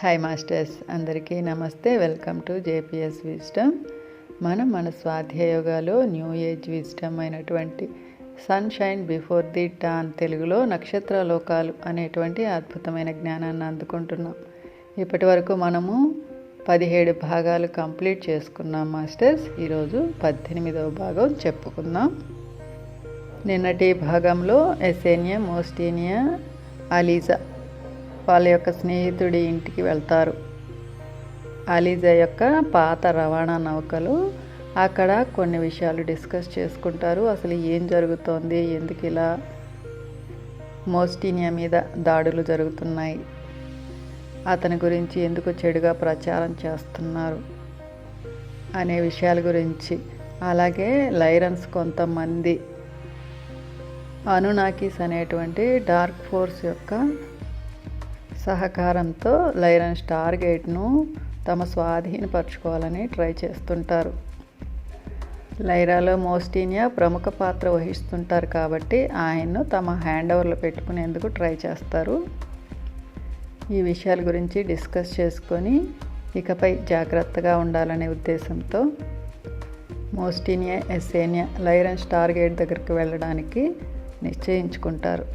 Hi masters, అందరికీ నమస్తే. Welcome to JPS wisdom. మన స్వాధ్యాయ యోగాలో న్యూ ఏజ్ విజ్డమ్ అయినటువంటి సన్షైన్ బిఫోర్ ది డాన్, తెలుగులో నక్షత్ర లోకాలు అనేటువంటి అద్భుతమైన జ్ఞానాన్ని అందుకుంటున్నాం. ఇప్పటి వరకు మనము 17 భాగాలు కంప్లీట్ చేసుకున్నాం మాస్టర్స్. ఈరోజు 18వ భాగం చెప్పుకుందాం. నిన్నటి భాగంలో ఎసేనియా, మోస్టీనియా, అలీజా వాళ్ళ యొక్క స్నేహితుడి ఇంటికి వెళ్తారు. అలీజా యొక్క పాత రవాణా నౌకలు అక్కడ కొన్ని విషయాలు డిస్కస్ చేసుకుంటారు. అసలు ఏం జరుగుతోంది, ఎందుకు ఇలా మోస్టీనియా మీద దాడులు జరుగుతున్నాయి, అతని గురించి ఎందుకు చెడుగా ప్రచారం చేస్తున్నారు అనే విషయాల గురించి, అలాగే లైరన్స్ కొంతమంది అనునాకిస్ అనేటువంటి డార్క్ ఫోర్స్ యొక్క సహకారంతో లైరన్ స్టార్ గేట్ను తమ స్వాధీనపరచుకోవాలని ట్రై చేస్తుంటారు. లైరాలో మోస్టీనియా ప్రముఖ పాత్ర వహిస్తుంటారు కాబట్టి ఆయన్ను తమ హ్యాండ్ ఓవర్లో పెట్టుకునేందుకు ట్రై చేస్తారు. ఈ విషయాల గురించి డిస్కస్ చేసుకొని ఇకపై జాగ్రత్తగా ఉండాలనే ఉద్దేశంతో మోస్టీనియా, ఎసేనియా లైరన్ స్టార్ గేట్ దగ్గరికి వెళ్ళడానికి నిశ్చయించుకుంటారు.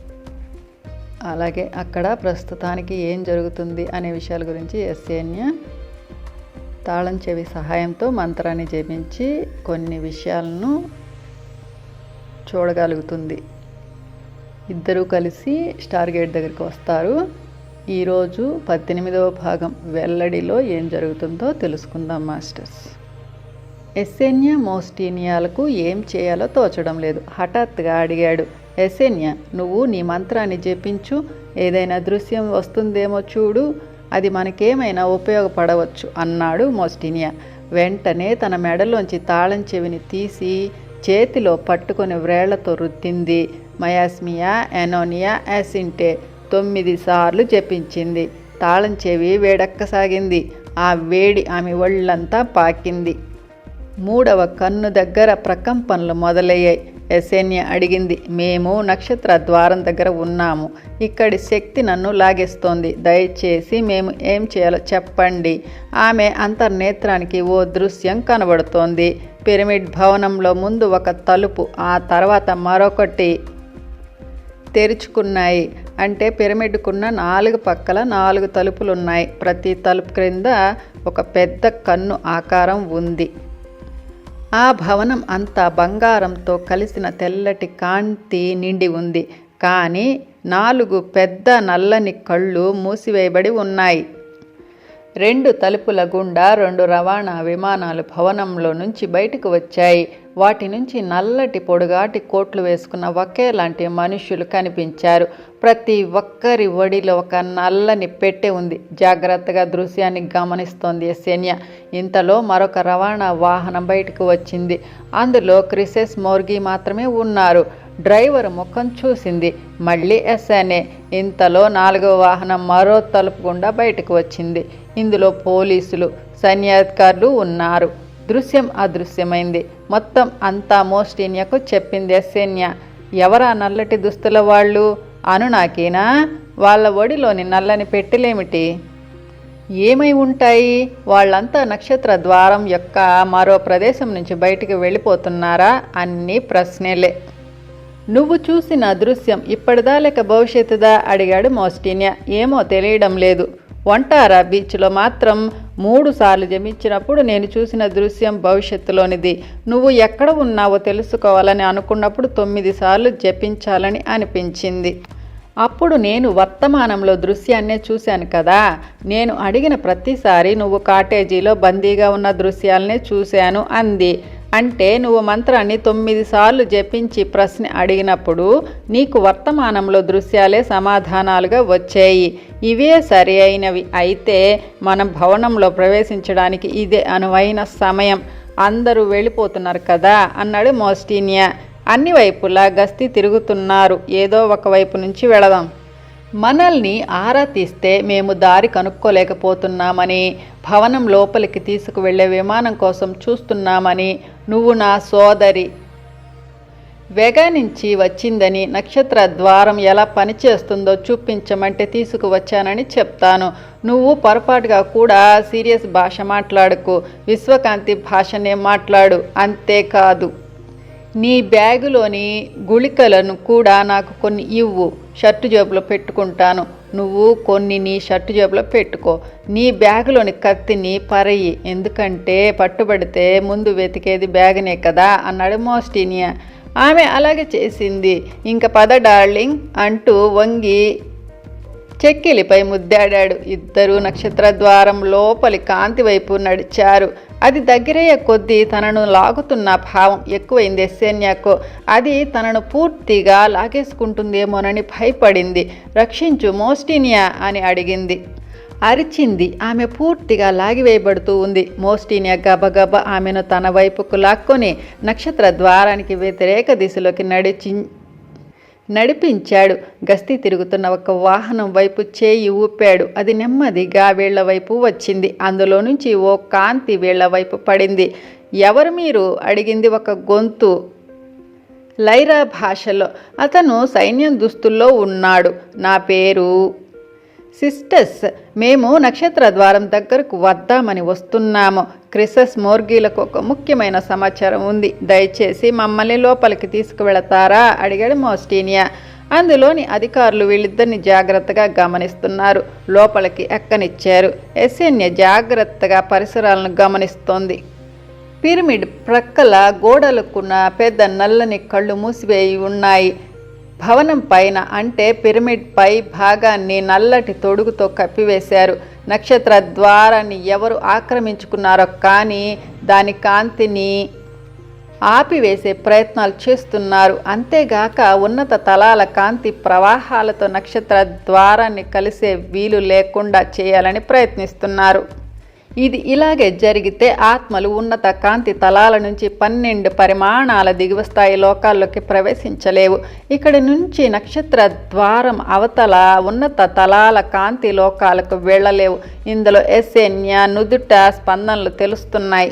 అలాగే అక్కడ ప్రస్తుతానికి ఏం జరుగుతుంది అనే విషయాల గురించి ఎసేనియా తాళం చెవి సహాయంతో మంత్రాన్ని జపించి కొన్ని విషయాలను చూడగలుగుతుంది. ఇద్దరూ కలిసి స్టార్ గేట్ దగ్గరికి వస్తారు. ఈరోజు 18వ భాగం వెల్లడిలో ఏం జరుగుతుందో తెలుసుకుందాం మాస్టర్స్. ఎసేనియా మోస్టీనియాలకు ఏం చేయాలో తోచడం లేదు. హఠాత్తుగా అడిగాడు, ఎసేనియా, నువ్వు నీ మంత్రాన్ని జపించు, ఏదైనా దృశ్యం వస్తుందేమో చూడు, అది మనకేమైనా ఉపయోగపడవచ్చు అన్నాడు మోస్టీనియా. వెంటనే తన మెడలోంచి తాళం చెవిని తీసి చేతిలో పట్టుకొని వ్రేళ్లతో రుద్దింది. మయాస్మియా ఎనోనియా యాసింటే 9 సార్లు జపించింది. తాళం చెవి వేడెక్కసాగింది. ఆ వేడి ఆమె ఒళ్ళంతా పాకింది. 3వ కన్ను దగ్గర ప్రకంపనలు మొదలయ్యాయి. ఎసేనియా అడిగింది, మేము నక్షత్ర ద్వారం దగ్గర ఉన్నాము. ఇక్కడి శక్తి నన్ను లాగేస్తోంది. దయచేసి మేము ఏం చేయాలో చెప్పండి. ఆమె అంతర్నేత్రానికి ఓ దృశ్యం కనబడుతోంది. పిరమిడ్ భవనంలో ముందు ఒక తలుపు, ఆ తర్వాత మరొకటి తెరుచుకున్నాయి. అంటే పిరమిడ్కున్న 4 పక్కల 4 తలుపులున్నాయి. ప్రతి తలుపు క్రింద ఒక పెద్ద కన్ను ఆకారం ఉంది. ఆ భవనం అంతా బంగారంతో కలిసిన తెల్లటి కాంతి నిండి ఉంది. కానీ 4 పెద్ద నల్లని కళ్ళు మూసివేయబడి ఉన్నాయి. 2 తలుపుల గుండా 2 రవాణా విమానాలు భవనంలో నుంచి బయటకు వచ్చాయి. వాటి నుంచి నల్లటి పొడుగాటి కోట్లు వేసుకున్న ఒకేలాంటి మనుష్యులు కనిపించారు. ప్రతి ఒక్కరి ఒడిలో ఒక నల్లని పెట్టె ఉంది. జాగ్రత్తగా దృశ్యాన్ని గమనిస్తోంది ఎసేనియా. ఇంతలో మరొక రవాణా వాహనం బయటకు వచ్చింది. అందులో క్రిసెస్ మోర్గి మాత్రమే ఉన్నారు. డ్రైవర్ ముఖం చూసింది. మళ్ళీ ఎసేనే. ఇంతలో 4వ వాహనం మరో తలుపు గుండా బయటకు వచ్చింది. ఇందులో పోలీసులు, సైన్యాధికారులు ఉన్నారు. దృశ్యం అదృశ్యమైంది. మొత్తం అంతా మోస్టీనియాకు చెప్పింది ఎసేనియా. ఎవరా నల్లటి దుస్తుల వాళ్ళు? అనునాకినా? వాళ్ళ ఒడిలోని నల్లని పెట్టెలేమిటి? ఏమై ఉంటాయి? వాళ్ళంతా నక్షత్ర ద్వారం యొక్క మరో ప్రదేశం నుంచి బయటికి వెళ్ళిపోతున్నారా? అన్నీ ప్రశ్నలే. నువ్వు చూసిన దృశ్యం ఇప్పటిదా లేక భవిష్యత్తుదా? అడిగాడు మోస్టీనియా. ఏమో తెలియడం లేదు. ఒంటారా బీచ్లో మాత్రం 3 సార్లు జపించినప్పుడు నేను చూసిన దృశ్యం భవిష్యత్తులోనిది. నువ్వు ఎక్కడ ఉన్నావో తెలుసుకోవాలని అనుకున్నప్పుడు 9 సార్లు జపించాలని అనిపించింది. అప్పుడు నేను వర్తమానంలో దృశ్యాన్నే చూశాను కదా. నేను అడిగిన ప్రతిసారి నువ్వు కాటేజీలో బందీగా ఉన్న దృశ్యాలనే చూశాను అంది. అంటే నువ్వు మంత్రాన్ని 9 సార్లు జపించి ప్రశ్న అడిగినప్పుడు నీకు వర్తమానంలో దృశ్యాలే సమాధానాలుగా వచ్చాయి. ఇవే సరి అయినవి. అయితే మనం భవనంలో ప్రవేశించడానికి ఇదే అనువైన సమయం. అందరూ వెళ్ళిపోతున్నారు కదా అన్నాడు మోస్టీనియా. అన్ని వైపులా గస్తీ తిరుగుతున్నారు. ఏదో ఒక వైపు నుంచి వెళదాం. మనల్ని ఆరా తీస్తే మేము దారి కనుక్కోలేకపోతున్నామని, భవనం లోపలికి తీసుకువెళ్లే విమానం కోసం చూస్తున్నామని, నువ్వు నా సోదరి, వెగా నుంచి వచ్చిందని, నక్షత్ర ద్వారం ఎలా పనిచేస్తుందో చూపించమంటే తీసుకువచ్చానని చెప్తాను. నువ్వు పొరపాటుగా కూడా సీరియస్ భాష మాట్లాడకు, విశ్వకాంతి భాషనే మాట్లాడు. అంతేకాదు, నీ బ్యాగులోని గుళికలను కూడా నాకు కొన్ని ఇవ్వు, షర్టు జేబులో పెట్టుకుంటాను. నువ్వు కొన్ని నీ షర్టు జేబులో పెట్టుకో. నీ బ్యాగులోని కత్తిని పరయి, ఎందుకంటే పట్టుబడితే ముందు వెతికేది బ్యాగునే కదా అన్నాడు మోస్టీనియా. ఆమె అలాగే చేసింది. ఇంక పద డార్లింగ్ అంటూ వంగి చెక్కిలిపై ముద్దాడాడు. ఇద్దరూ నక్షత్ర ద్వారం లోపలి కాంతి వైపు నడిచారు. అది దగ్గరయ్యే కొద్దీ తనను లాగుతున్న భావం ఎక్కువైంది ఎస్సేన్యాకు. అది తనను పూర్తిగా లాగేసుకుంటుందేమోనని భయపడింది. రక్షించు మోస్టీనియా అని అడిగింది. అరిచింది. ఆమె పూర్తిగా లాగివేయబడుతూ ఉంది. మోస్టీనియా గబగబ ఆమెను తన వైపుకు లాక్కొని నక్షత్ర ద్వారానికి వ్యతిరేక దిశలోకి నడిపించాడు. గస్తీ తిరుగుతున్న ఒక వాహనం వైపు చేయి ఊపాడు. అది నెమ్మదిగా వీళ్ల వైపు వచ్చింది. అందులో నుంచి ఓ కాంతి వీళ్ల వైపు పడింది. ఎవరు మీరు అడిగింది ఒక గొంతు లైరా భాషలో. అతను సైన్యం దుస్తుల్లో ఉన్నాడు. నా పేరు సిస్టస్. మేము నక్షత్ర ద్వారం దగ్గరకు వద్దామని వస్తున్నాము. క్రిసస్ మోర్గీలకు ఒక ముఖ్యమైన సమాచారం ఉంది. దయచేసి మమ్మల్ని లోపలికి తీసుకువెళతారా అడిగాడు మోస్టీనియా. అందులోని అధికారులు వీళ్ళిద్దరిని జాగ్రత్తగా గమనిస్తున్నారు. లోపలికి ఎక్కనిచ్చారు. ఎస్సేన్యా జాగ్రత్తగా పరిసరాలను గమనిస్తోంది. పిరమిడ్ ప్రక్కల గోడలకున్న పెద్ద నల్లని కళ్ళు మూసివేయి ఉన్నాయి. భవనం పైన అంటే పిరమిడ్ పై భాగాన్ని నల్లటి తొడుగుతో కప్పివేశారు. నక్షత్ర ద్వారాన్ని ఎవరు ఆక్రమించుకున్నారో కానీ దాని కాంతిని ఆపివేసే ప్రయత్నాలు చేస్తున్నారు. అంతేగాక ఉన్నత తలాల కాంతి ప్రవాహాలతో నక్షత్ర ద్వారాన్ని కలిసే వీలు లేకుండా చేయాలని ప్రయత్నిస్తున్నారు. ఇది ఇలాగే జరిగితే ఆత్మలు ఉన్నత కాంతి తలాల నుంచి 12 పరిమాణాల దిగువ స్థాయి లోకాల్లోకి ప్రవేశించలేవు. ఇక్కడి నుంచి నక్షత్ర ద్వారం అవతల ఉన్నత తలాల కాంతి లోకాలకు వెళ్ళలేవు. ఇందులో ఎస్సేన్యా నుదుట స్పందనలు తెలుస్తున్నాయి.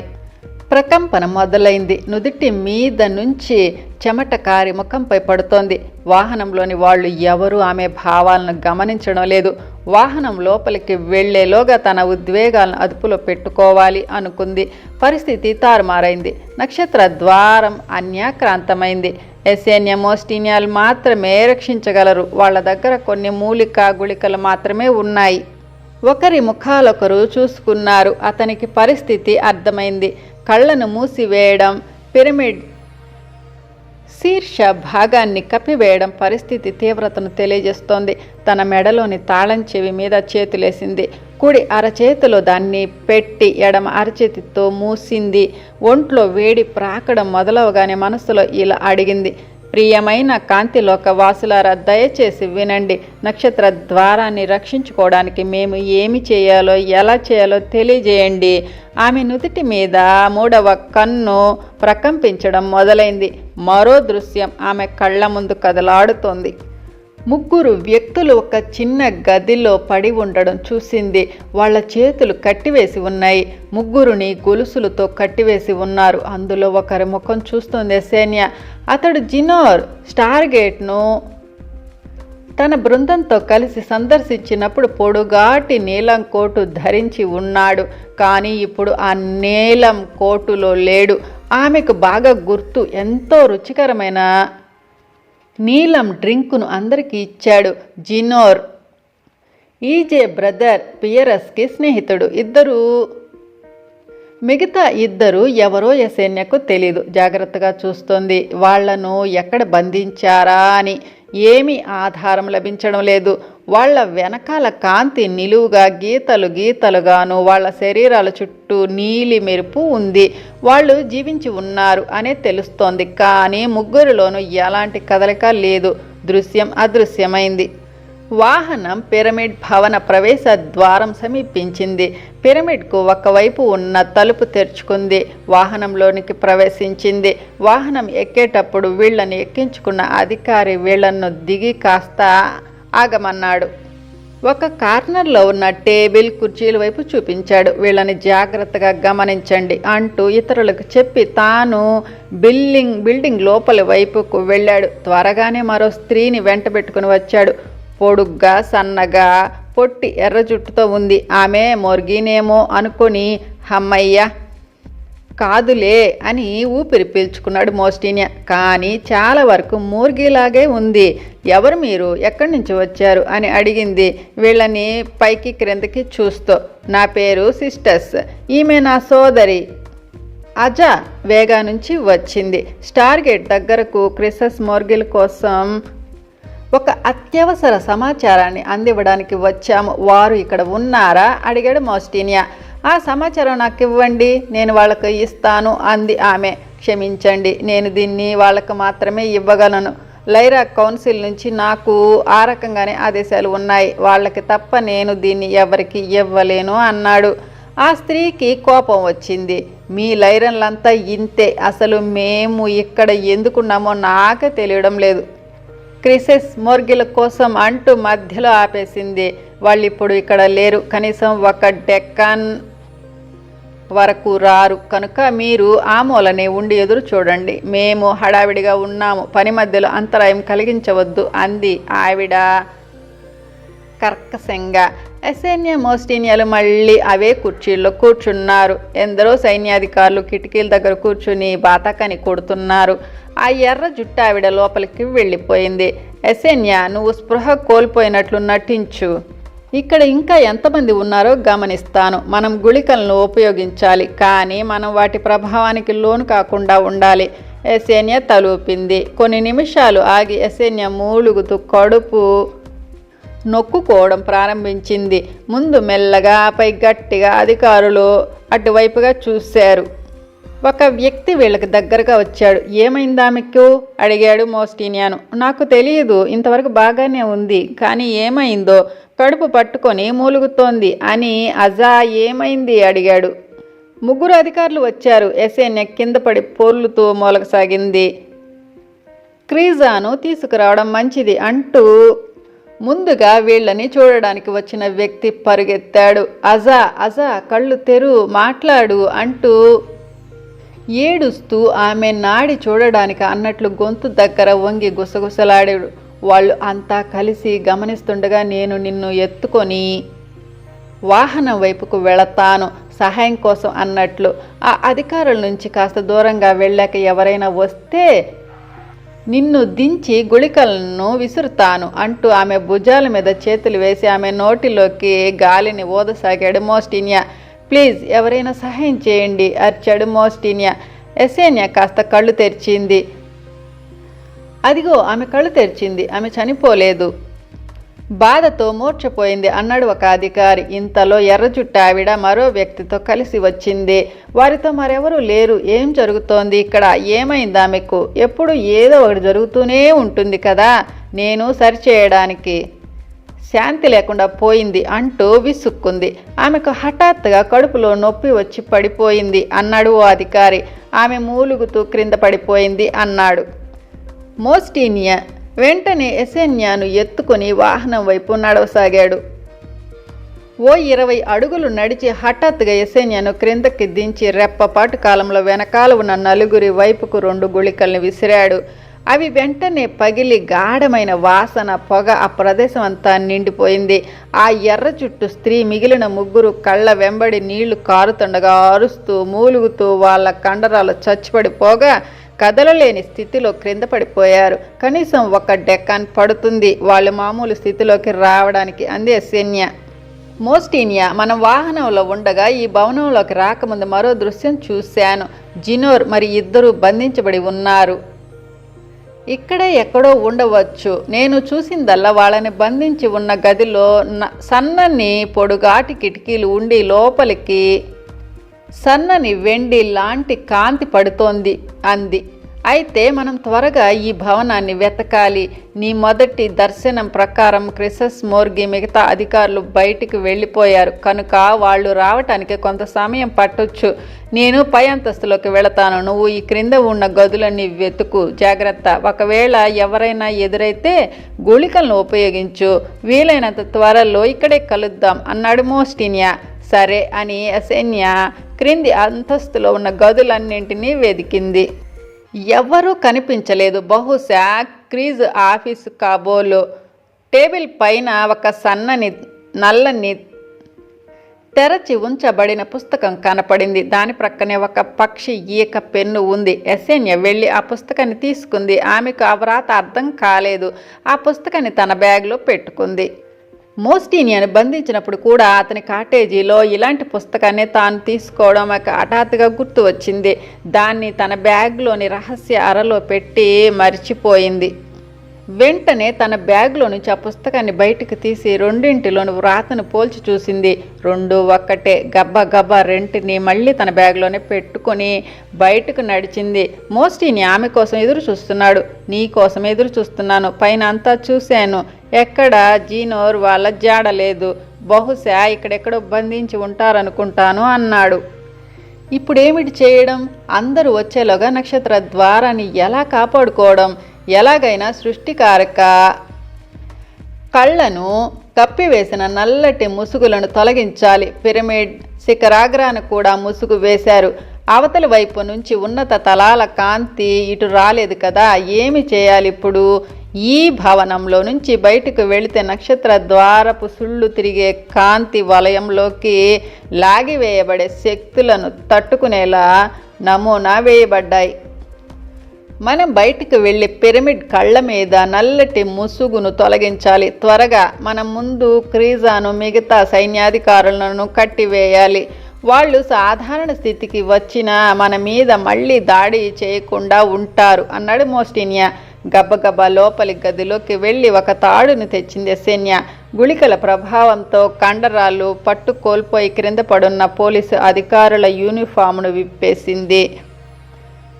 ప్రకంపన మొదలైంది. నుదుటి మీద నుంచి చెమట కారి ముఖంపై పడుతోంది. వాహనంలోని వాళ్ళు ఎవరూ ఆమె భావాలను గమనించడం లేదు. వాహనం లోపలికి వెళ్లేలోగా తన ఉద్వేగాలను అదుపులో పెట్టుకోవాలి అనుకుంది. పరిస్థితి తారుమారైంది. నక్షత్ర ద్వారం అన్యాక్రాంతమైంది. ఎస్సేన్యా మోస్టీనియాలు మాత్రమే రక్షించగలరు. వాళ్ళ దగ్గర కొన్ని మూలికా గుళికలు మాత్రమే ఉన్నాయి. ఒకరి ముఖాలొకరు చూసుకున్నారు. అతనికి పరిస్థితి అర్థమైంది. కళ్ళను మూసివేయడం, పిరమిడ్ శీర్ష భాగాన్ని కప్పివేయడం పరిస్థితి తీవ్రతను తెలియజేస్తోంది. తన మెడలోని తాళం చెవి మీద చేతులేసింది. కుడి అరచేతిలో దాన్ని పెట్టి ఎడమ అరచేతితో మూసింది. ఒంట్లో వేడి ప్రాకడం మొదలవగానే మనసులో ఇలా అడిగింది. ప్రియమైన కాంతిలోక వాసులారా, దయచేసి వినండి. నక్షత్ర ద్వారాన్ని రక్షించుకోవడానికి మేము ఏమి చేయాలో ఎలా చేయాలో తెలియజేయండి. ఆమె నుదుటి మీద 3వ కన్ను ప్రకంపించడం మొదలైంది. మరో దృశ్యం ఆమె కళ్ళ ముందు కదలాడుతోంది. 3 వ్యక్తులు ఒక చిన్న గదిలో పడి ఉండడం చూసింది. వాళ్ళ చేతులు కట్టివేసి ఉన్నాయి. 3 గొలుసులతో కట్టివేసి ఉన్నారు. అందులో ఒకరి ముఖం చూస్తుంది ఎస్సేన్యా. అతడు జినోర్ స్టార్గేట్ను తన బృందంతో కలిసి సందర్శించినప్పుడు పొడుగాటి నీలం కోటు ధరించి ఉన్నాడు. కానీ ఇప్పుడు ఆ నీలం కోటులో లేడు. ఆమెకు బాగా గుర్తు. ఎంతో రుచికరమైన నీలం డ్రింకును అందరికీ ఇచ్చాడు. జినోర్ ఈజే బ్రదర్ పియరస్కి స్నేహితుడు. మిగతా ఇద్దరు ఎవరో ఎస్సేన్యాకు తెలీదు. జాగ్రత్తగా చూస్తోంది. వాళ్లను ఎక్కడ బంధించారా అని. ఏమీ ఆధారం లభించడం లేదు. వాళ్ళ వెనకాల కాంతి నిలువుగా గీతలుగాను, వాళ్ళ శరీరాల చుట్టూ నీలి మెరుపు ఉంది. వాళ్ళు జీవించి ఉన్నారు అనే తెలుస్తోంది. కానీ 3లోనూ ఎలాంటి కదలిక లేదు. దృశ్యం అదృశ్యమైంది. వాహనం పిరమిడ్ భవన ప్రవేశ ద్వారం సమీపించింది. పిరమిడ్కు ఒకవైపు ఉన్న తలుపు తెరుచుకుంది. వాహనంలోనికి ప్రవేశించింది. వాహనం ఎక్కేటప్పుడు వీళ్లను ఎక్కించుకున్న అధికారి వీళ్లను దిగి కాస్త ఆగమన్నాడు. ఒక కార్నర్లో ఉన్న టేబుల్ కుర్చీల వైపు చూపించాడు. వీళ్ళని జాగ్రత్తగా గమనించండి అంటూ ఇతరులకు చెప్పి తాను బిల్డింగ్ లోపలి వైపుకు వెళ్ళాడు. త్వరగానే మరో స్త్రీని వెంటబెట్టుకుని వచ్చాడు. పొడుగ్గా, సన్నగా, పొట్టి, ఎర్ర జుట్టుతో ఉంది. ఆమె మొర్గీనేమో అనుకొని హమ్మయ్య కాదులే అని ఊపిరి పీల్చుకున్నాడు మోస్టీనియా. కానీ చాలా వరకు మూర్గిలాగే ఉంది. ఎవరు మీరు, ఎక్కడి నుంచి వచ్చారు అని అడిగింది వీళ్ళని పైకి క్రిందకి చూస్తూ. నా పేరు సిస్టర్స్, ఈమె నా సోదరి అజా వేగా నుంచి వచ్చింది. స్టార్ గేట్ దగ్గరకు క్రిసస్ మోర్గిల్ కోసం ఒక అత్యవసర సమాచారాన్ని అందివ్వడానికి వచ్చాము. వారు ఇక్కడ ఉన్నారా అడిగాడు మోస్టీనియా. ఆ సమాచారం నాకు ఇవ్వండి, నేను వాళ్ళకు ఇస్తాను అంది ఆమె. క్షమించండి, నేను దీన్ని వాళ్ళకు మాత్రమే ఇవ్వగలను. లైరా కౌన్సిల్ నుంచి నాకు ఆ రకంగానే ఆదేశాలు ఉన్నాయి. వాళ్ళకి తప్ప నేను దీన్ని ఎవరికి ఇవ్వలేను అన్నాడు. ఆ స్త్రీకి కోపం వచ్చింది. మీ లైరన్లంతా ఇంతే, అసలు మేము ఇక్కడ ఎందుకున్నామో నాకే తెలియడం లేదు. క్రిసెస్ మోర్గిల్ కోసం అంటూ మధ్యలో ఆపేసింది. వాళ్ళు ఇప్పుడు ఇక్కడ లేరు, కనీసం ఒక డెక్కన్ వరకు రారు. కనుక మీరు ఆ మూలనే ఉండి ఎదురు చూడండి. మేము హడావిడిగా ఉన్నాము, పని మధ్యలో అంతరాయం కలిగించవద్దు అంది ఆవిడ కర్కశంగా. ఎసేనియా మోస్టీనియాలు మళ్ళీ అవే కుర్చీల్లో కూర్చున్నారు. ఎందరో సైన్యాధికారులు కిటికీల దగ్గర కూర్చుని బాతకాని కొడుతున్నారు. ఆ ఎర్ర జుట్టు ఆవిడ లోపలికి వెళ్ళిపోయింది. ఎసేనియా, నువ్వు స్పృహ కోల్పోయినట్లు నటించు. ఇక్కడ ఇంకా ఎంతమంది ఉన్నారో గమనిస్తాను. మనం గుళికలను ఉపయోగించాలి, కానీ మనం వాటి ప్రభావానికి లోను కాకుండా ఉండాలి. ఎసేనియా తలూపింది. కొన్ని నిమిషాలు ఆగి ఎసేనియా మూలుగుతూ కడుపు నొక్కుకోవడం ప్రారంభించింది. ముందు మెల్లగా, ఆపై గట్టిగా. అధికారులు అటువైపుగా చూశారు. ఒక వ్యక్తి వీళ్ళకి దగ్గరగా వచ్చాడు. ఏమైందా మీకు అడిగాడు మోస్టీనియాను. నాకు తెలియదు, ఇంతవరకు బాగానే ఉంది, కానీ ఏమైందో కడుపు పట్టుకొని మూలుగుతోంది అని అజా ఏమైంది అడిగాడు. ముగ్గురు అధికారులు వచ్చారు. ఎసేనియా కింద పడి పొర్లుతూ మూలగసాగింది. క్రీజాను తీసుకురావడం మంచిది అంటూ ముందుగా వీళ్ళని చూడడానికి వచ్చిన వ్యక్తి పరుగెత్తాడు. అజా కళ్ళు తెరు, మాట్లాడు అంటూ ఏడుస్తూ ఆమె నాడి చూడడానికి అన్నట్లు గొంతు దగ్గర వంగి గుసగుసలాడాడు. వాళ్ళు అంతా కలిసి గమనిస్తుండగా నేను నిన్ను ఎత్తుకొని వాహనం వైపుకు వెళతాను సహాయం కోసం అన్నట్లు. ఆ అధికారుల నుంచి కాస్త దూరంగా వెళ్ళాక ఎవరైనా వస్తే నిన్ను దించి గుళికలను విసురుతాను అంటూ ఆమె భుజాల మీద చేతులు వేసి ఆమె నోటిలోకి గాలిని ఊదసాగాడు మోస్టీనియా. ప్లీజ్, ఎవరైనా సహాయం చేయండి అర్చాడు మోస్టీనియా. ఎసేనియా కాస్త కళ్ళు తెరిచింది. అదిగో ఆమె కళ్ళు తెరిచింది, ఆమె చనిపోలేదు, బాధతో మూర్ఛపోయింది అన్నాడు ఒక అధికారి. ఇంతలో ఎర్రజుట్టు ఆవిడ మరో వ్యక్తితో కలిసి వచ్చింది. వారితో మరెవరూ లేరు. ఏం జరుగుతోంది ఇక్కడ, ఏమైంది ఆమెకు? ఎప్పుడు ఏదో ఒకటి జరుగుతూనే ఉంటుంది కదా, నేను సరిచేయడానికి శాంతి లేకుండా పోయింది అంటూ విసుక్కుంది. ఆమెకు హఠాత్తుగా కడుపులో నొప్పి వచ్చి పడిపోయింది అన్నాడు ఓ అధికారి. ఆమె మూలుగుతూ క్రింద పడిపోయింది అన్నాడు మోస్టీనియా. వెంటనే ఎసేనియాను ఎత్తుకొని వాహనం వైపు నడవసాగాడు. ఓ 20 అడుగులు నడిచి హఠాత్తుగా ఎసేనియాను క్రిందకి దించి రెప్పపాటు కాలంలో వెనకాల ఉన్న నలుగురి వైపుకు 2 గుళికల్ని విసిరాడు. అవి వెంటనే పగిలి గాఢమైన వాసన, పొగ ఆ ప్రదేశం అంతా నిండిపోయింది. ఆ ఎర్ర చుట్టూ స్త్రీ మిగిలిన 3 కళ్ళ వెంబడి నీళ్లు కారుతుండగా అరుస్తూ మూలుగుతూ వాళ్ళ కండరాలు చచ్చిపడిపోగా కదలలేని స్థితిలో క్రింద పడిపోయారు. కనీసం ఒక డెక్కన్ పడుతుంది వాళ్ళు మామూలు స్థితిలోకి రావడానికి అంది ఎసేనియా. మోస్టీనియా, మనం వాహనంలో ఉండగా ఈ భవనంలోకి రాకముందు మరో దృశ్యం చూశాను. జినోర్ మరి ఇద్దరు బంధించబడి ఉన్నారు. ఇక్కడే ఎక్కడో ఉండవచ్చు. నేను చూసిందల్లా వాళ్ళని బంధించి ఉన్న గదిలో సన్నని పొడుగాటి కిటికీలు ఉండి లోపలికి సన్నని వెండి లాంటి కాంతి పడుతోంది అంది. అయితే మనం త్వరగా ఈ భవనాన్ని వెతకాలి. నీ మొదటి దర్శనం ప్రకారం క్రిసస్ మోర్గి మిగతా అధికారులు బయటికి వెళ్ళిపోయారు కనుక వాళ్ళు రావటానికి కొంత సమయం పట్టొచ్చు. నేను పై అంతస్తులోకి వెళతాను. నువ్వు ఈ క్రింద ఉన్న గదులన్నీ వెతుకు. జాగ్రత్త. ఒకవేళ ఎవరైనా ఎదురైతే గుళికలను ఉపయోగించు. వీలైనంత త్వరలో ఇక్కడే కలుద్దాం అన్నాడు మోస్టినియా. సరే అని ఎసెన్యా క్రింది అంతస్తులో ఉన్న గదులన్నింటినీ వెతికింది. ఎవ్వరూ కనిపించలేదు. బహుశా క్రీజ్ ఆఫీసు కాబోలు. టేబుల్ పైన ఒక సన్నని నల్లని తెరచి ఉంచబడిన పుస్తకం కనపడింది. దాని ప్రక్కనే ఒక పక్షి ఈక పెన్ను ఉంది. ఎసెన్యా వెళ్ళి ఆ పుస్తకాన్ని తీసుకుంది. ఆమెకు ఆ వ్రాత అర్థం కాలేదు. ఆ పుస్తకాన్ని తన బ్యాగ్లో పెట్టుకుంది. మోస్టినియాను బంధించినప్పుడు కూడా అతని కాటేజీలో ఇలాంటి పుస్తకాన్ని తాను తీసుకోవడం హఠాత్తుగా గుర్తు వచ్చింది. దాన్ని తన బ్యాగ్లోని రహస్య అరలో పెట్టి మర్చిపోయింది. వెంటనే తన బ్యాగ్లో నుంచి ఆ పుస్తకాన్ని బయటకు తీసి రెండింటిలోని వ్రాతను పోల్చి చూసింది. రెండు ఒక్కటే. గబ్బా రెంటిని మళ్ళీ తన బ్యాగ్లోనే పెట్టుకొని బయటకు నడిచింది. మోస్టిని ఆమె కోసం ఎదురు చూస్తున్నాడు. నీ కోసం ఎదురు చూస్తున్నాను. పైన అంతా చూశాను. ఎక్కడ జీనోర్ వాళ్ళ జాడలేదు. బహుశా ఇక్కడెక్కడో బంధించి ఉంటారనుకుంటాను అన్నాడు. ఇప్పుడేమిటి చేయడం? అందరూ వచ్చేలోగా నక్షత్ర ద్వారాన్ని ఎలా కాపాడుకోవడం? ఎలాగైనా సృష్టికారక కళ్ళను కప్పివేసిన నల్లటి ముసుగులను తొలగించాలి. పిరమిడ్ శిఖరాగ్రాన కూడా ముసుగు వేశారు. అవతలి వైపు నుంచి ఉన్నత తలాల కాంతి ఇటు రాలేదు కదా. ఏమి చేయాలి ఇప్పుడు? ఈ భవనంలో నుంచి బయటకు వెళితే నక్షత్ర ద్వారపు సుళ్ళు తిరిగే కాంతి వలయంలోకి లాగివేయబడే శక్తులను తట్టుకునేలా నమూనా వేయబడ్డాయి. మనం బయటికి వెళ్ళి పిరమిడ్ కళ్ళ మీద నల్లటి ముసుగును తొలగించాలి. త్వరగా. మనం ముందు క్రీజాను మిగతా సైన్యాధికారులను కట్టివేయాలి. వాళ్ళు సాధారణ స్థితికి వచ్చినా మన మీద మళ్ళీ దాడి చేయకుండా ఉంటారు అన్నాడు మోస్టినియా. గబగబా లోపలి గదిలోకి వెళ్ళి ఒక తాడును తెచ్చింది ఎసెన్యా. గుళికల ప్రభావంతో కండరాలు పట్టు కోల్పోయి క్రింద పడున్న పోలీసు అధికారుల యూనిఫామ్ను విప్పేసింది.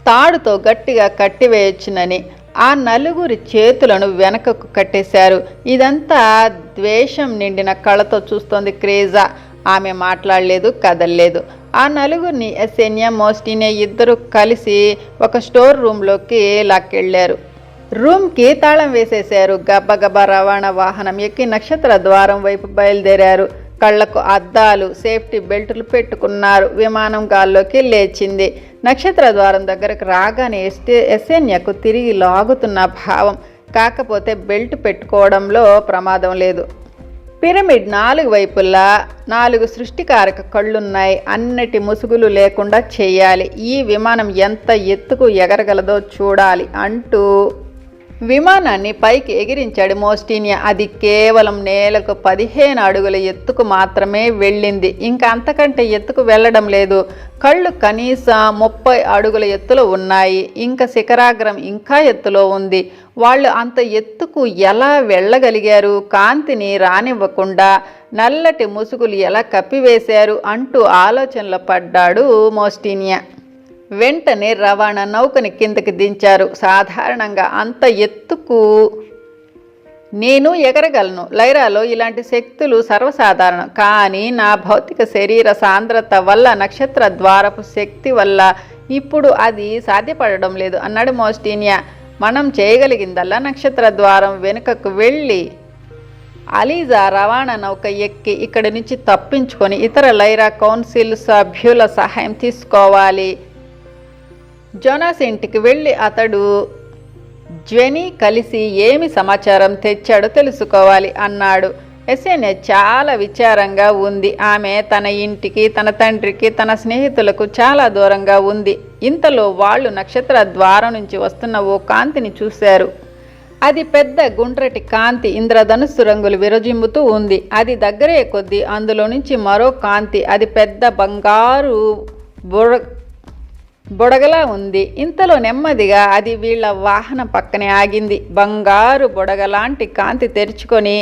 తాడుతో గట్టిగా కట్టివేయచ్చునని ఆ నలుగురి చేతులను వెనకకు కట్టేశారు. ఇదంతా ద్వేషం నిండిన కళ్ళతో చూస్తోంది క్రేజా. ఆమె మాట్లాడలేదు, కదల్లేదు. ఆ నలుగురిని ఎసెన్యా, మోస్టినియా ఇద్దరు కలిసి ఒక స్టోర్ రూమ్లోకి లాక్కెళ్లారు. రూమ్కి తాళం వేసేశారు. గబ్బగబ్బా రవాణా వాహనం ఎక్కి నక్షత్ర ద్వారం వైపు బయలుదేరారు. కళ్లకు అద్దాలు, సేఫ్టీ బెల్టులు పెట్టుకున్నారు. విమానం గాల్లోకి లేచింది. నక్షత్ర ద్వారం దగ్గరకు రాగానే ఎసెన్యాకు తిరిగి లాగుతున్న భావం. కాకపోతే బెల్ట్ పెట్టుకోవడంలో ప్రమాదం లేదు. పిరమిడ్ 4 వైపులా 4 సృష్టికారక కళ్ళున్నాయి. అన్నిటి ముసుగులు లేకుండా చేయాలి. ఈ విమానం ఎంత ఎత్తుకు ఎగరగలదో చూడాలి అంటూ విమానాన్ని పైకి ఎగిరించాడు మోస్టినియా. అది కేవలం నేలకు 15 అడుగుల ఎత్తుకు మాత్రమే వెళ్ళింది. ఇంకా అంతకంటే ఎత్తుకు వెళ్ళడం లేదు. కళ్ళు కనీసం 30 అడుగుల ఎత్తులో ఉన్నాయి. ఇంకా శిఖరాగ్రం ఇంకా ఎత్తులో ఉంది. వాళ్ళు అంత ఎత్తుకు ఎలా వెళ్ళగలిగారు? కాంతిని రానివ్వకుండా నల్లటి ముసుగులు ఎలా కప్పివేశారు అంటూ ఆలోచనలో పడ్డాడు మోస్టినియా. వెంటనే రవాణా నౌకని కిందకి దించారు. సాధారణంగా అంత ఎత్తుకు నేను ఎగరగలను. లైరాలో ఇలాంటి శక్తులు సర్వసాధారణం. కానీ నా భౌతిక శరీర సాంద్రత వల్ల, నక్షత్ర ద్వారపు శక్తి వల్ల ఇప్పుడు అది సాధ్యపడడం లేదు అన్నాడు మోస్టినియా. మనం చేయగలిగిందల్లా నక్షత్ర ద్వారం వెనుకకు వెళ్ళి అలీజా రవాణా నౌక ఎక్కి ఇక్కడి నుంచి తప్పించుకొని ఇతర లైరా కౌన్సిల్ సభ్యుల సహాయం తీసుకోవాలి. జోనాస్ ఇంటికి వెళ్ళి అతడు జ్వెనీ కలిసి ఏమి సమాచారం తెచ్చాడో తెలుసుకోవాలి అన్నాడు. ఎసెన్యా చాలా విచారంగా ఉంది. ఆమె తన ఇంటికి, తన తండ్రికి, తన స్నేహితులకు చాలా దూరంగా ఉంది. ఇంతలో వాళ్ళు నక్షత్ర ద్వారం నుంచి వస్తున్న ఓ కాంతిని చూశారు. అది పెద్ద గుండ్రటి కాంతి. ఇంద్రధనుస్సు రంగులు విరజిమ్ముతూ ఉంది. అది దగ్గరే కొద్దీ అందులో నుంచి మరో కాంతి. అది పెద్ద బంగారు బుడగలా ఉంది. ఇంతలో నెమ్మదిగా అది వీళ్ల వాహనం పక్కనే ఆగింది. బంగారు బుడగలాంటి కాంతి తెరుచుకొని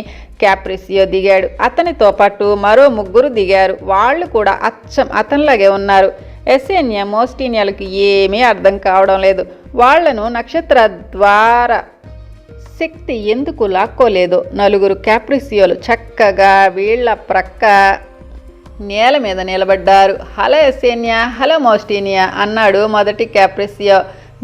క్యాప్రిసియో దిగాడు. అతనితో పాటు మరో 3 దిగారు. వాళ్ళు కూడా అచ్చం అతనిలాగే ఉన్నారు. ఎస్సేనియా మోస్టీనియాలకు ఏమీ అర్థం కావడం లేదు. వాళ్లను నక్షత్ర ద్వార శక్తి ఎందుకు లాక్కోలేదు? నలుగురు క్యాప్రిసియోలు చక్కగా వీళ్ల ప్రక్క నేల మీద నిలబడ్డారు. హలో ఎస్సేనియా, హలో మోస్టీనియా అన్నాడు మొదటి క్యాప్రిసియో.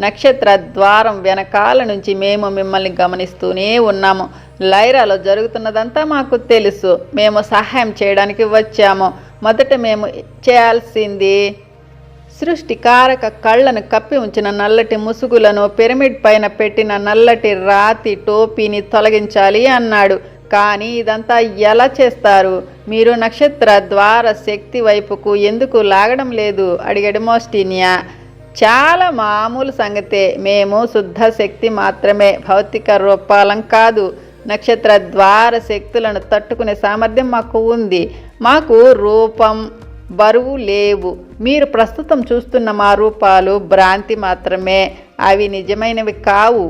నక్షత్ర ద్వారం వెనకాల నుంచి మేము మిమ్మల్ని గమనిస్తూనే ఉన్నాము. లైరాలో జరుగుతున్నదంతా మాకు తెలుసు. మేము సహాయం చేయడానికి వచ్చాము. మొదట మేము చేయాల్సింది సృష్టికారక కళ్ళను కప్పి ఉంచిన నల్లటి ముసుగులను, పిరమిడ్ పైన పెట్టిన నల్లటి రాతి టోపీని తొలగించాలి అన్నాడు. కానీ ఇదంతా ఎలా చేస్తారు? మీరు నక్షత్ర ద్వార శక్తి వైపుకు ఎందుకు లాగడం లేదు అడిగాడు మోస్టీనియా. చాలా మామూలు సంగతే. మేము శుద్ధ శక్తి మాత్రమే, భౌతిక రూపాలం కాదు. నక్షత్ర ద్వార శక్తులను తట్టుకునే సామర్థ్యం మాకు ఉంది. మాకు రూపం, బరువు లేవు. మీరు ప్రస్తుతం చూస్తున్న మా రూపాలు భ్రాంతి మాత్రమే, అవి నిజమైనవి కావు.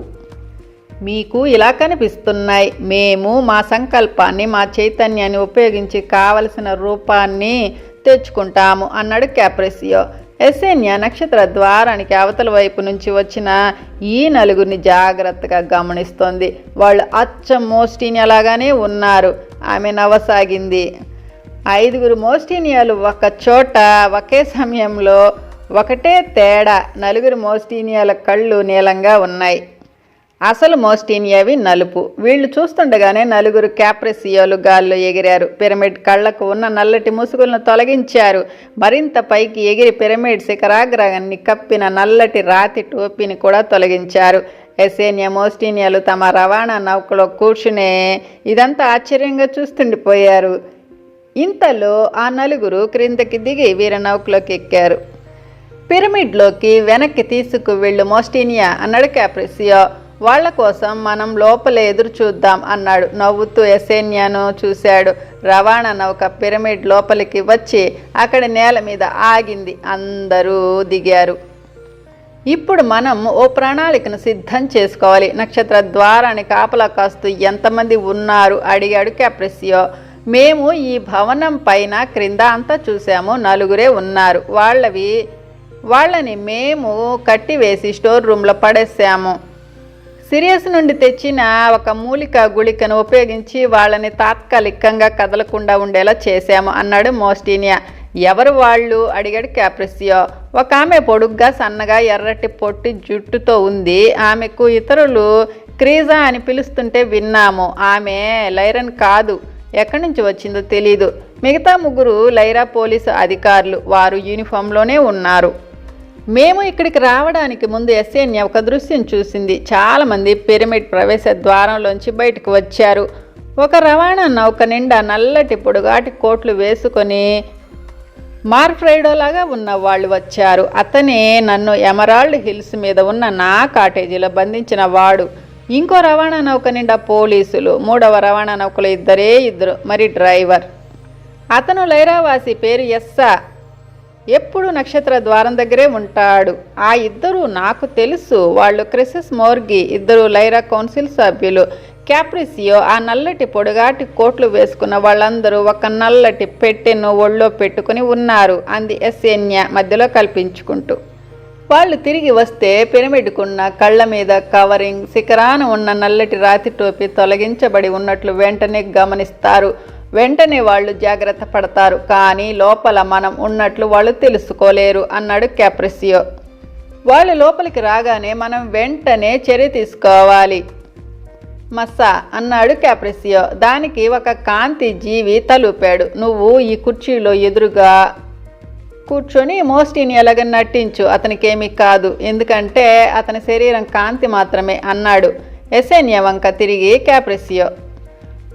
మీకు ఇలా కనిపిస్తున్నాయి. మేము మా సంకల్పాన్ని, మా చైతన్యాన్ని ఉపయోగించి కావలసిన రూపాన్ని తెచ్చుకుంటాము అన్నాడు క్యాప్రిసియో. ఎస్సేనియా నక్షత్ర ద్వారానికి అవతల వైపు నుంచి వచ్చిన ఈ నలుగురిని జాగ్రత్తగా గమనిస్తోంది. వాళ్ళు అచ్చం మోస్టీనియాలాగానే ఉన్నారు. ఆమె నవ్వసాగింది. 5 మోస్టీనియాలు ఒక చోట ఒకే సమయంలో, ఒకటే తేడా, 4 మోస్టీనియాల కళ్ళు నీలంగా ఉన్నాయి. అసలు మోస్టీనియావి నలుపు. వీళ్ళు చూస్తుండగానే 4 క్యాప్రిసియోలు గాల్లో ఎగిరారు. పిరమిడ్ కళ్లకు ఉన్న నల్లటి ముసుగులను తొలగించారు. మరింత పైకి ఎగిరి పిరమిడ్ శిఖరాగ్రాన్ని కప్పిన నల్లటి రాతి టోపీని కూడా తొలగించారు. ఎస్సేనియా మోస్టీనియాలు తమ రవాణా నౌకలో కూర్చునే ఇదంతా ఆశ్చర్యంగా చూస్తుండిపోయారు. ఇంతలో ఆ 4 క్రిందకి దిగి వీర నౌకలోకి ఎక్కారు. పిరమిడ్లోకి వెనక్కి తీసుకువెళ్ళు మోస్టీనియా అన్నాడు క్యాప్రిసియో. వాళ్ల కోసం మనం లోపల ఎదురు చూద్దాం అన్నాడు. నవ్వుతూ ఎస్సేనియాను చూశాడు. రవాణా నౌక పిరమిడ్ లోపలికి వచ్చి అక్కడ నేల మీద ఆగింది. అందరూ దిగారు. ఇప్పుడు మనం ఓ ప్రణాళికను సిద్ధం చేసుకోవాలి. నక్షత్ర ద్వారానికి కాపలా కాస్తూ ఎంతమంది ఉన్నారు అడిగాడు క్యాప్రిసియో. మేము ఈ భవనం పైన క్రింద అంతా చూసాము. 4 ఉన్నారు. వాళ్ళని మేము కట్టివేసి స్టోర్ రూమ్లో పడేసాము. సిరియస్ నుండి తెచ్చిన ఒక మూలిక గుళికను ఉపయోగించి వాళ్ళని తాత్కాలికంగా కదలకుండా ఉండేలా చేశాము అన్నాడు మోస్టీనియా. ఎవరు వాళ్ళు అడిగాడు క్యాప్రిసియో. ఒక ఆమె పొడుగ్గా, సన్నగా, ఎర్రటి పొట్టి జుట్టుతో ఉంది. ఆమెకు ఇతరులు క్రీజా అని పిలుస్తుంటే విన్నాము. ఆమె లైరన్ కాదు. ఎక్కడి నుంచి వచ్చిందో తెలీదు. మిగతా 3 లైరా పోలీసు అధికారులు. వారు యూనిఫామ్లోనే ఉన్నారు. మేము ఇక్కడికి రావడానికి ముందు ఎస్సేనియా ఒక దృశ్యం చూసింది. చాలామంది పిరమిడ్ ప్రవేశ ద్వారంలోంచి బయటకు వచ్చారు. ఒక రవాణా నౌక నిండా నల్లటి పొడుగాటి కోట్లు వేసుకొని మార్ఫ్రైడోలాగా ఉన్న వాళ్ళు వచ్చారు. అతనే నన్ను ఎమరాల్డ్ హిల్స్ మీద ఉన్న నా కాటేజీలో బంధించిన వాడు. ఇంకో రవాణా నౌక నిండా పోలీసులు. 3వ రవాణా నౌకలో 2 మరి డ్రైవర్. అతను లైరావాసి, పేరు ఎస్సా. ఎప్పుడు నక్షత్ర ద్వారం దగ్గరే ఉంటాడు. ఆ 2 నాకు తెలుసు. వాళ్ళు క్రిసిస్ మోర్గి, 2 లైరా కౌన్సిల్ సభ్యులు. క్యాప్రిసియో ఆ నల్లటి పొడుగాటి కోట్లు వేసుకున్న వాళ్ళందరూ ఒక నల్లటి పెట్టెను ఒళ్ళో పెట్టుకుని ఉన్నారు అంది ఎస్సేనియా మధ్యలో కల్పించుకుంటూ. వాళ్ళు తిరిగి వస్తే పిరమిడ్కున్న కళ్ళ మీద కవరింగ్, శిఖరాన ఉన్న నల్లటి రాతి టోపీ తొలగించబడి ఉన్నట్లు వెంటనే గమనిస్తారు. వెంటనే వాళ్ళు జాగ్రత్త పడతారు. కానీ లోపల మనం ఉన్నట్లు వాళ్ళు తెలుసుకోలేరు అన్నాడు క్యాప్రిసియో. వాళ్ళు లోపలికి రాగానే మనం వెంటనే చర్య తీసుకోవాలి మస్సా అన్నాడు క్యాప్రిసియో. దానికి ఒక కాంతి జీవి తలూపాడు. నువ్వు ఈ కుర్చీలో ఎదురుగా కూర్చొని మోస్టీనియాలాగా నటించు. అతనికేమీ కాదు, ఎందుకంటే అతని శరీరం కాంతి మాత్రమే అన్నాడు ఎస్సేనియా వంక తిరిగి క్యాప్రిసియో.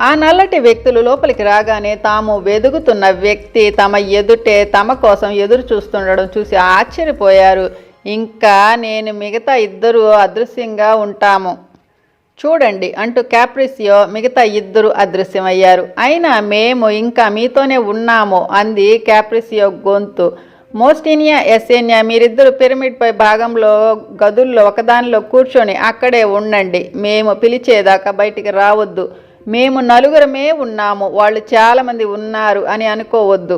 ఆ నల్లటి వ్యక్తులు లోపలికి రాగానే తాము వెదుగుతున్న వ్యక్తి తమ ఎదుటే తమ కోసం ఎదురు చూస్తుండడం చూసి ఆశ్చర్యపోయారు. ఇంకా నేను మిగతా 2 అదృశ్యంగా ఉంటాము చూడండి అంటూ క్యాప్రిసియో మిగతా 2 అదృశ్యమయ్యారు. అయినా మేము ఇంకా మీతోనే ఉన్నాము అంది క్యాప్రిసియో గొంతు. మోస్టీనియా, ఎస్సేనియా, మీరిద్దరు పిరమిడ్ పై భాగంలో గదుల్లో ఒకదానిలో కూర్చొని అక్కడే ఉండండి. మేము పిలిచేదాకా బయటికి రావద్దు. మేము 4 ఉన్నాము, వాళ్ళు చాలామంది ఉన్నారు అని అనుకోవద్దు.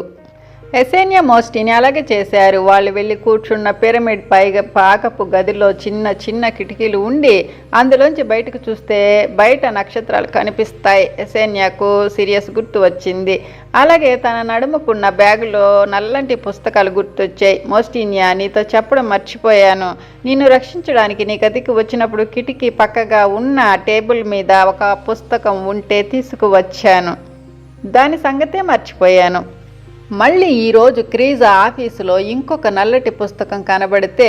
ఎసేనియా మోస్టిని అలాగే చేశారు. వాళ్ళు వెళ్ళి కూర్చున్న పిరమిడ్ పైగా పాకపు గదిలో చిన్న చిన్న కిటికీలు ఉండి అందులోంచి బయటకు చూస్తే బయట నక్షత్రాలు కనిపిస్తాయి. ఎసేనియాకు సిరియస్ గుర్తు వచ్చింది. అలాగే తన నడుముకున్న బ్యాగులో నల్లంటి పుస్తకాలు గుర్తొచ్చాయి. మోస్టినియా, నీతో చెప్పడం మర్చిపోయాను. నిన్ను రక్షించడానికి నీ గదికి వచ్చినప్పుడు కిటికీ పక్కగా ఉన్న టేబుల్ మీద ఒక పుస్తకం ఉంటే తీసుకువచ్చాను. దాని సంగతే మర్చిపోయాను. మళ్ళీ ఈరోజు క్రీజా ఆఫీసులో ఇంకొక నల్లటి పుస్తకం కనబడితే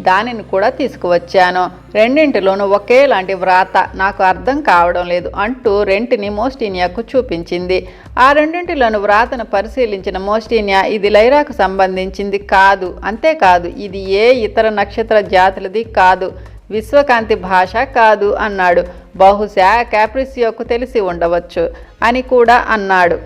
దానిని కూడా తీసుకువచ్చాను. రెండింటిలోనూ ఒకేలాంటి వ్రాత. నాకు అర్థం కావడం లేదు అంటూ రెంటిని మోస్టినియాకు చూపించింది. ఆ రెండింటిలోని వ్రాతను పరిశీలించిన మోస్టినియా, ఇది లైరాకు సంబంధించింది కాదు, అంతేకాదు ఇది ఏ ఇతర నక్షత్ర జాతులది కాదు, విశ్వకాంతి భాష కాదు అన్నాడు. బహుశా కాప్రిసియోకు తెలిసి ఉండవచ్చు అని కూడా అన్నాడు.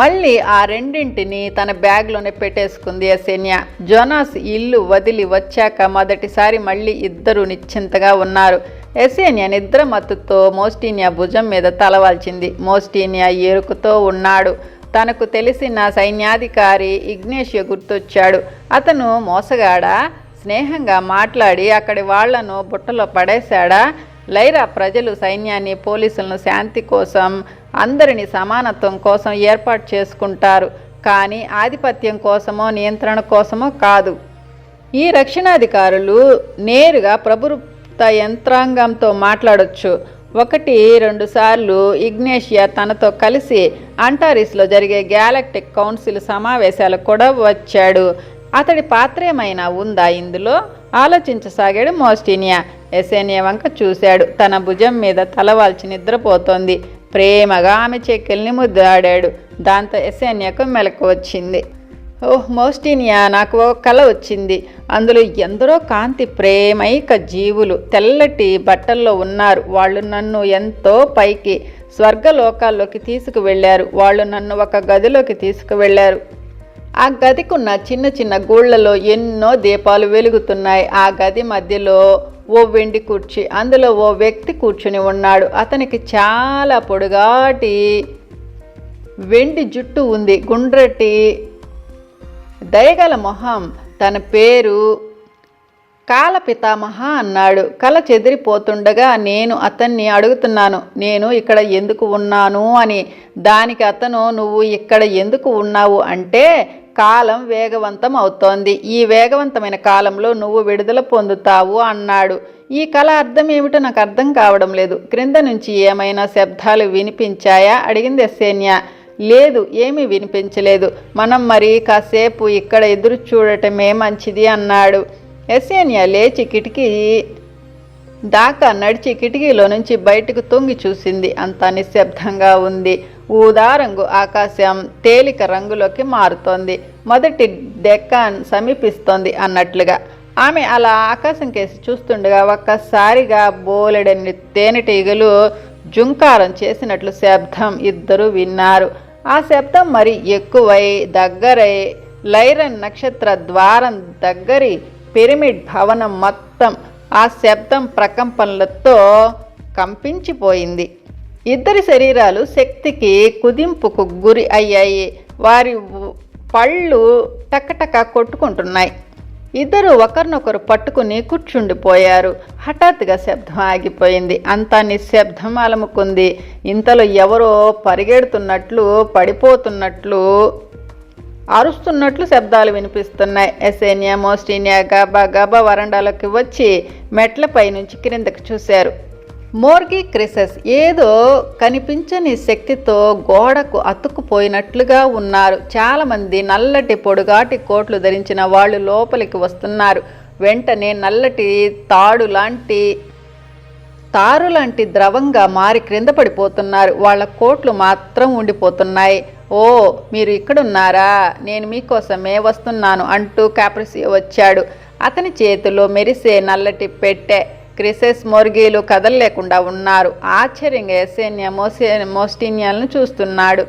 మళ్ళీ ఆ రెండింటిని తన బ్యాగ్లోనే పెట్టేసుకుంది ఎసేనియా. జోనాస్ ఇల్లు వదిలి వచ్చాక మొదటిసారి మళ్ళీ ఇద్దరు నిశ్చింతగా ఉన్నారు. ఎసేనియా నిద్ర మత్తుతో మోస్టినియా భుజం మీద తలవాల్చింది. మోస్టినియా ఏరుకుతో ఉన్నాడు. తనకు తెలిసిన సైన్యాధికారి ఇగ్నేషియో గుర్తొచ్చాడు. అతను మోసగాడా? స్నేహంగా మాట్లాడి అక్కడి వాళ్లను బుట్టలో పడేశాడా? లైరా ప్రజలు సైన్యాన్ని, పోలీసులను శాంతి కోసం, అందరినీ సమానత్వం కోసం ఏర్పాటు చేసుకుంటారు, కానీ ఆధిపత్యం కోసమో నియంత్రణ కోసమో కాదు. ఈ రక్షణాధికారులు నేరుగా ప్రభుత్వ యంత్రాంగంతో మాట్లాడొచ్చు. 1-2 సార్లు ఇగ్నేషియా తనతో కలిసి అంటారిస్లో జరిగే గ్యాలక్టిక్ కౌన్సిల్ సమావేశాలకు కూడా వచ్చాడు. అతడి పాత్ర ఏమైనా ఉందా ఇందులో? ఆలోచించసాగాడు మోస్టినియా. ఎసేనియా వంక చూశాడు. తన భుజం మీద తలవాల్చి నిద్రపోతోంది. ప్రేమగా ఆమె చెక్కిల్ని ముద్దాడాడు. దాంతో ఎసేనియాకు మెలకు వచ్చింది. ఓహ్ మోస్టినియా, నాకు ఒక కల వచ్చింది. అందులో ఎందరో కాంతి ప్రేమైక జీవులు తెల్లటి బట్టల్లో ఉన్నారు. వాళ్ళు నన్ను ఎంతో పైకి స్వర్గలోకాల్లోకి తీసుకువెళ్ళారు. వాళ్ళు నన్ను ఒక గదిలోకి తీసుకువెళ్ళారు. ఆ గదికున్న చిన్న చిన్న గూళ్లలో ఎన్నో దీపాలు వెలుగుతున్నాయి. ఆ గది మధ్యలో ఓ వెండి కుర్చీ, అందులో ఓ వ్యక్తి కూర్చుని ఉన్నాడు. అతనికి చాలా పొడుగాటి వెండి జుట్టు ఉంది, గుండ్రటి దయగల మొహం. తన పేరు కాలపితామహ అన్నాడు. కల చెదిరిపోతుండగా నేను అతన్ని అడుగుతున్నాను, నేను ఇక్కడ ఎందుకు ఉన్నాను అని. దానికి అతను, నువ్వు ఇక్కడ ఎందుకు ఉన్నావు అంటే, కాలం వేగవంతం అవుతోంది, ఈ వేగవంతమైన కాలంలో నువ్వు విడుదల పొందుతావు అన్నాడు. ఈ కళ అర్థం ఏమిటో నాకు అర్థం కావడం లేదు. క్రింద నుంచి ఏమైనా శబ్దాలు వినిపించాయా అడిగింది ఎసేనియా. లేదు, ఏమీ వినిపించలేదు. మనం మరి కాసేపు ఇక్కడ ఎదురు చూడటమే మంచిది అన్నాడు. ఎసేనియా లేచి కిటికీ దాకా నడిచి కిటికీలో నుంచి బయటకు తొంగి చూసింది. అంతా నిశ్శబ్దంగా ఉంది. ఊదా రంగు ఆకాశం తేలిక రంగులోకి మారుతోంది. మొదటి డెక్కాన్ సమీపిస్తోంది అన్నట్లుగా. ఆమె అలా ఆకాశం కేసి చూస్తుండగా ఒక్కసారిగా బోలెడని తేనెటీగలు జుంకారం చేసినట్లు శబ్దం ఇద్దరు విన్నారు. ఆ శబ్దం మరి ఎక్కువై దగ్గరై లైరన్ నక్షత్ర ద్వారం దగ్గరి పిరమిడ్ భవనం మొత్తం ఆ శబ్దం ప్రకంపనలతో కంపించిపోయింది. ఇద్దరి శరీరాలు శక్తికి కుదింపుకు గురి అయ్యాయి. వారి పళ్ళు టకటక కొట్టుకుంటున్నాయి. ఇద్దరు ఒకరినొకరు పట్టుకుని కూర్చుండిపోయారు. హఠాత్తుగా శబ్దం ఆగిపోయింది. అంతా నిశ్శబ్దం అలముకుంది. ఇంతలో ఎవరో పరిగెడుతున్నట్లు, పడిపోతున్నట్లు, అరుస్తున్నట్లు శబ్దాలు వినిపిస్తున్నాయి. ఎసేనియా, మోస్టినియా గబా గబా వరండాలోకి వచ్చి మెట్లపై నుంచి క్రిందకు చూశారు. మోర్గి, క్రిసెస్ ఏదో కనిపించని శక్తితో గోడకు అతుక్కుపోయినట్లుగా ఉన్నారు. చాలామంది నల్లటి పొడుగాటి కోట్లు ధరించిన వాళ్ళు లోపలికి వస్తున్నారు. వెంటనే నల్లటి తారు లాంటి ద్రవంగా మారి క్రింద పడిపోతున్నారు. వాళ్ళ కోట్లు మాత్రం ఉండిపోతున్నాయి. ఓ, మీరు ఇక్కడున్నారా? నేను మీకోసమే వస్తున్నాను అంటూ కాప్రిసియో వచ్చాడు. అతని చేతిలో మెరిసే నల్లటి పెట్టె. క్రిసెస్, మోర్గీలు కదలలేకుండా ఉన్నారు. ఆశ్చర్యంగా ఎసేనియా మోస్టినియాలను చూస్తున్నాడు.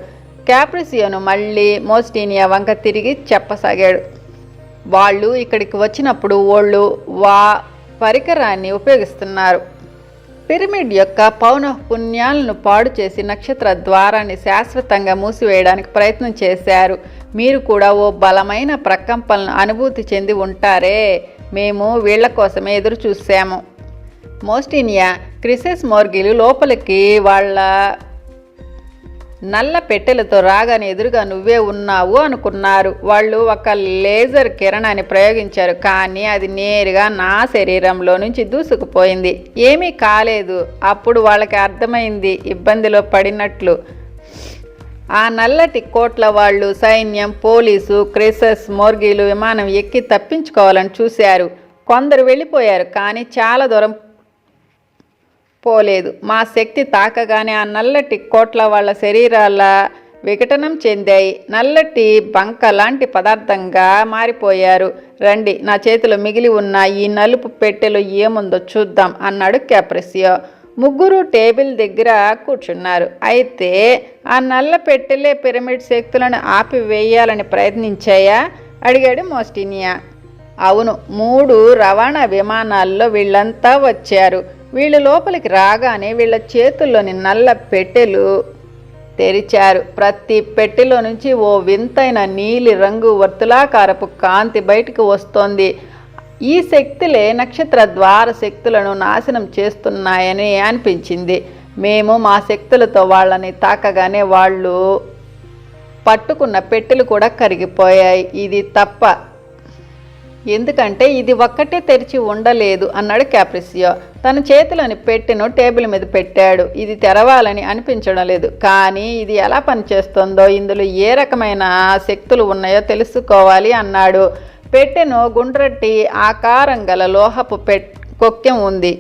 కాప్రిసియోను మళ్ళీ మోస్టినియా వంక తిరిగి చెప్పసాగాడు. వాళ్ళు ఇక్కడికి వచ్చినప్పుడు వాళ్ళు పరికరాన్ని ఉపయోగిస్తున్నారు. పిరమిడ్ యొక్క పౌనఃపున్యాలను పాడు చేసి నక్షత్ర ద్వారాన్ని శాశ్వతంగా మూసివేయడానికి ప్రయత్నం చేశారు. మీరు కూడా ఓ బలమైన ప్రకంపనలను అనుభూతి చెంది ఉంటారే. మేము వీళ్ల కోసమే ఎదురు చూసాము. మోస్టినియా, క్రిసెస్ మోర్గిలు లోపలికి వాళ్ళ నల్ల పెట్టెలతో రాగానే ఎదురుగా నువ్వే ఉన్నావు అనుకున్నారు. వాళ్ళు ఒక లేజర్ కిరణాన్ని ప్రయోగించారు, కానీ అది నేరుగా నా శరీరంలో నుంచి దూసుకుపోయింది. ఏమీ కాలేదు. అప్పుడు వాళ్ళకి అర్థమైంది ఇబ్బందిలో పడినట్లు. ఆ నల్లటి కోట్ల వాళ్ళు సైన్యం, పోలీసు, క్రిసెస్ మోర్గీలు విమానం ఎక్కి తప్పించుకోవాలని చూశారు. కొందరు వెళ్ళిపోయారు, కానీ చాలా దూరం పోలేదు. మా శక్తి తాకగానే ఆ నల్లటి కోట్ల వాళ్ళ శరీరాల విఘటనం చెందాయి. నల్లటి బంక లాంటి పదార్థంగా మారిపోయారు. రండి, నా చేతిలో మిగిలి ఉన్న ఈ నలుపు పెట్టెలో ఏముందో చూద్దాం అన్నాడు క్యాప్రిసియో. ముగ్గురు టేబుల్ దగ్గర కూర్చున్నారు. అయితే ఆ నల్ల పెట్టెలే పిరమిడ్ శక్తులను ఆపివేయాలని ప్రయత్నించాయా అడిగాడు మోస్టినియా. అవును, 3 రవాణా విమానాల్లో వీళ్ళంతా వచ్చారు. వీళ్ళు లోపలికి రాగానే వీళ్ళ చేతుల్లోని నల్ల పెట్టెలు తెరిచారు. ప్రతి పెట్టెలో నుంచి ఓ వింతైన నీలి రంగు వర్తులాకారపు కాంతి బయటకు వస్తోంది. ఈ శక్తులే నక్షత్ర ద్వార శక్తులను నాశనం చేస్తున్నాయని అనిపించింది. మేము మా శక్తులతో వాళ్ళని తాకగానే వాళ్ళు పట్టుకున్న పెట్టెలు కూడా కరిగిపోయాయి. ఇది తప్ప, ఎందుకంటే ఇది ఒక్కటే తెరిచి ఉండలేదు అన్నాడు క్యాప్రిసియో. తన చేతిలోని పెట్టెను టేబుల్ మీద పెట్టాడు. ఇది తెరవాలని అనిపించడం లేదు, కానీ ఇది ఎలా పనిచేస్తుందో, ఇందులో ఏ రకమైన శక్తులు ఉన్నాయో తెలుసుకోవాలి అన్నాడు. పెట్టెను గుండ్రటి ఆకారం గల లోహపు కొక్కెం ఉంది.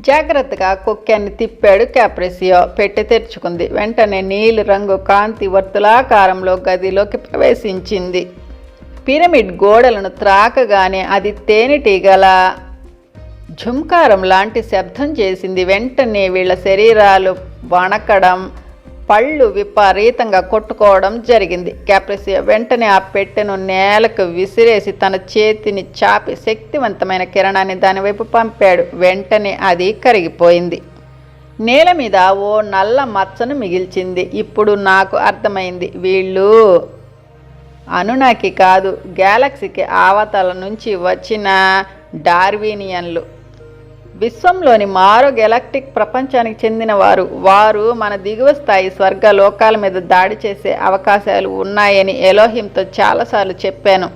జాగ్రత్తగా కొక్కెన్ని తిప్పాడు క్యాప్రిసియో. పెట్టె తెరుచుకుంది. వెంటనే నీలి రంగు కాంతి వర్తులాకారంలో గదిలోకి ప్రవేశించింది. పిరమిడ్ గోడలను త్రాకగానే అది తేనెటీగల ఝుంకారం లాంటి శబ్దం చేసింది. వెంటనే వీళ్ళ శరీరాలు వణకడం, పళ్ళు విపరీతంగా కొట్టుకోవడం జరిగింది. క్యాప్రిసియో వెంటనే ఆ పెట్టెను నేలకు విసిరేసి తన చేతిని చాపి శక్తివంతమైన కిరణాన్ని దానివైపు పంపాడు. వెంటనే అది కరిగిపోయింది. నేల మీద ఓ నల్ల మచ్చను మిగిల్చింది. ఇప్పుడు నాకు అర్థమైంది, వీళ్ళు అనునాకి కాదు, గ్యాలక్సీకి ఆవతల నుంచి వచ్చిన డార్వినియన్లు. విశ్వంలోని మారో గెలాక్టిక్ ప్రపంచానికి చెందిన వారు మన దిగువ స్థాయి స్వర్గ లోకాల మీద దాడి చేసే అవకాశాలు ఉన్నాయని ఎలోహింతో చాలాసార్లు చెప్పాను.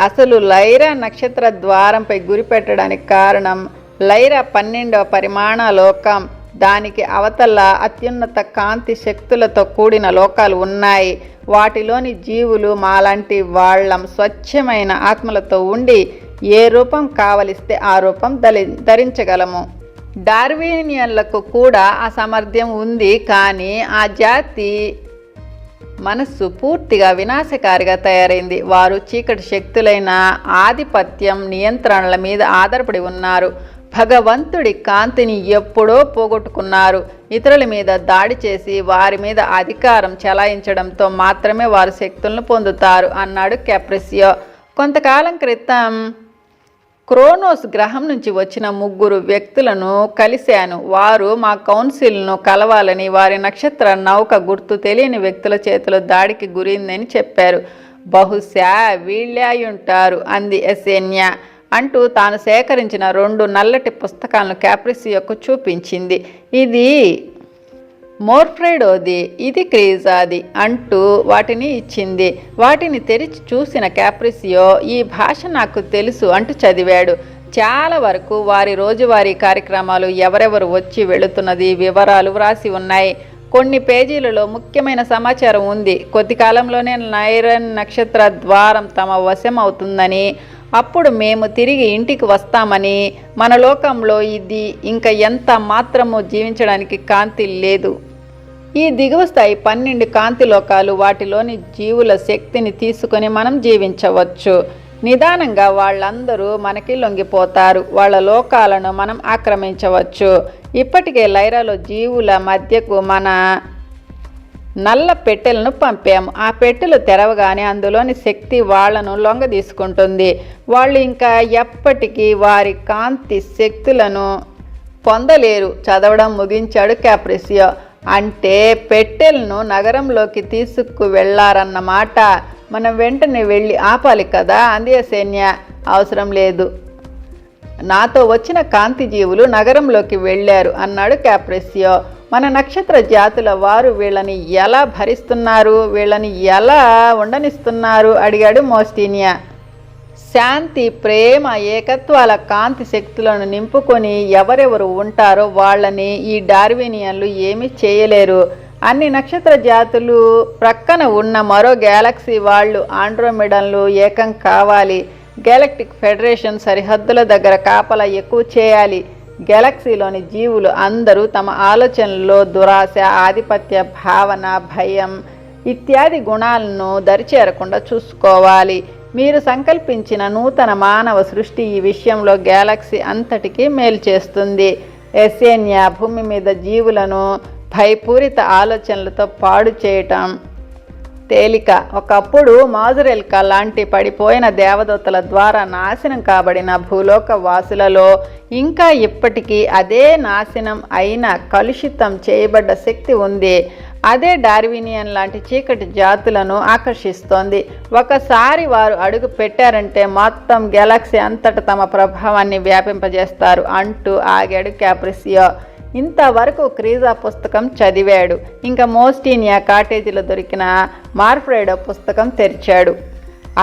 అసలు లైరా నక్షత్ర ద్వారంపై గురిపెట్టడానికి కారణం లైరా 12వ పరిమాణ లోకం. దానికి అవతల అత్యున్నత కాంతి శక్తులతో కూడిన లోకాలు ఉన్నాయి. వాటిలోని జీవులు మాలాంటి వాళ్ళం స్వచ్ఛమైన ఆత్మలతో ఉండి ఏ రూపం కావలిస్తే ఆ రూపం ధరించగలము. డార్వినియన్లకు కూడా ఆ సామర్థ్యం ఉంది, కానీ ఆ జాతి మనస్సు పూర్తిగా వినాశకారిగా తయారైంది. వారు చీకటి శక్తులైన ఆధిపత్యం, నియంత్రణల మీద ఆధారపడి ఉన్నారు. భగవంతుడి కాంతిని ఎప్పుడో పోగొట్టుకున్నారు. ఇతరుల మీద దాడి చేసి వారి మీద అధికారం చెలాయించడంతో మాత్రమే వారు శక్తులను పొందుతారు అన్నాడు క్యాప్రిసియో. కొంతకాలం క్రితం క్రోనోస్ గ్రహం నుంచి వచ్చిన 3 వ్యక్తులను కలిశాను. వారు మా కౌన్సిల్ను కలవాలని, వారి నక్షత్ర నౌక గుర్తు తెలియని వ్యక్తుల చేతిలో దాడికి గురిందని చెప్పారు. బహుశా వీళ్ళే అయ్యుంటారు అంది ఎసేన్యా అంటూ తాను సేకరించిన 2 నల్లటి పుస్తకాలను క్యాప్రిసియోకు చూపించింది. ఇది మోర్ఫ్రెడోది, ఇది క్రీజాది అంటూ వాటిని ఇచ్చింది. వాటిని తెరిచి చూసిన క్యాప్రిసియో, ఈ భాష నాకు తెలుసు అంటూ చదివాడు. చాలా వరకు వారి రోజువారీ కార్యక్రమాలు, ఎవరెవరు వచ్చి వెళుతున్నది వివరాలు వ్రాసి ఉన్నాయి. కొన్ని పేజీలలో ముఖ్యమైన సమాచారం ఉంది. కొద్ది కాలంలోనే నైరన్ నక్షత్ర ద్వారం తమ వశం అవుతుందని, అప్పుడు మేము తిరిగి ఇంటికి వస్తామని, మన లోకంలో ఇది ఇంకా ఎంత మాత్రమూ జీవించడానికి కాంతి లేదు. ఈ దిగువ స్థాయి 12 కాంతి లోకాలు, వాటిలోని జీవుల శక్తిని తీసుకొని మనం జీవించవచ్చు. నిదానంగా వాళ్ళందరూ మనకి లొంగిపోతారు. వాళ్ళ లోకాలను మనం ఆక్రమించవచ్చు. ఇప్పటికే లైరాలో జీవుల మధ్యకు మన నల్ల పెట్టెలను పంపాము. ఆ పెట్టెలు తెరవగానే అందులోని శక్తి వాళ్లను లొంగ తీసుకుంటుంది. వాళ్ళు ఇంకా ఎప్పటికీ వారి కాంతి శక్తులను పొందలేరు. చదవడం ముగించాడు క్యాప్రిసియో. అంటే పెట్టెలను నగరంలోకి తీసుకు వెళ్ళారన్నమాట. మనం వెంటనే వెళ్ళి ఆపాలి కదా అంది యసేన్య. అవసరం లేదు, నాతో వచ్చిన కాంతి జీవులు నగరంలోకి వెళ్ళారు అన్నాడు క్యాప్రిసియో. మన నక్షత్ర జాతుల వారు వీళ్ళని ఎలా భరిస్తున్నారు, వీళ్ళని ఎలా ఉండనిస్తున్నారు అడిగాడు మోస్టీనియా. శాంతి, ప్రేమ, ఏకత్వాల కాంతి శక్తులను నింపుకొని ఎవరెవరు ఉంటారో వాళ్ళని ఈ డార్వినియన్లు ఏమీ చేయలేరు. అన్ని నక్షత్ర జాతులు ప్రక్కన ఉన్న మరో గ్యాలక్సీ వాళ్ళు ఆండ్రోమెడన్లు ఏకం కావాలి. గ్యాలక్టిక్ ఫెడరేషన్ సరిహద్దుల దగ్గర కాపలా ఎక్కువ చేయాలి. గెలాక్సీలోని జీవులు అందరూ తమ ఆలోచనల్లో దురాశ, ఆధిపత్య భావన, భయం ఇత్యాది గుణాలను దరిచేరకుండా చూసుకోవాలి. మీరు సంకల్పించిన నూతన మానవ సృష్టి ఈ విషయంలో గ్యాలక్సీ అంతటికీ మేలు చేస్తుంది. యసేన్య భూమి మీద జీవులను భయపూరిత ఆలోచనలతో పాడు చేయటం తేలిక. ఒకప్పుడు మాజురెల్కా లాంటి పడిపోయిన దేవదూతల ద్వారా నాశనం కాబడిన భూలోక వాసులలో ఇంకా ఇప్పటికీ అదే నాశనం అయిన కలుషితం చేయబడ్డ శక్తి ఉంది. అదే డార్వినియన్ లాంటి చీకటి జాతులను ఆకర్షిస్తోంది. ఒకసారి వారు అడుగు పెట్టారంటే మొత్తం గెలాక్సీ అంతటా తమ ప్రభావాన్ని వ్యాపింపజేస్తారు అంటూ ఆగాడు క్యాప్రిసియో. ఇంతవరకు క్రీజా పుస్తకం చదివాడు. ఇంకా మోస్టీనియా కాటేజీలో దొరికిన మార్ఫ్రెడో పుస్తకం తెరిచాడు.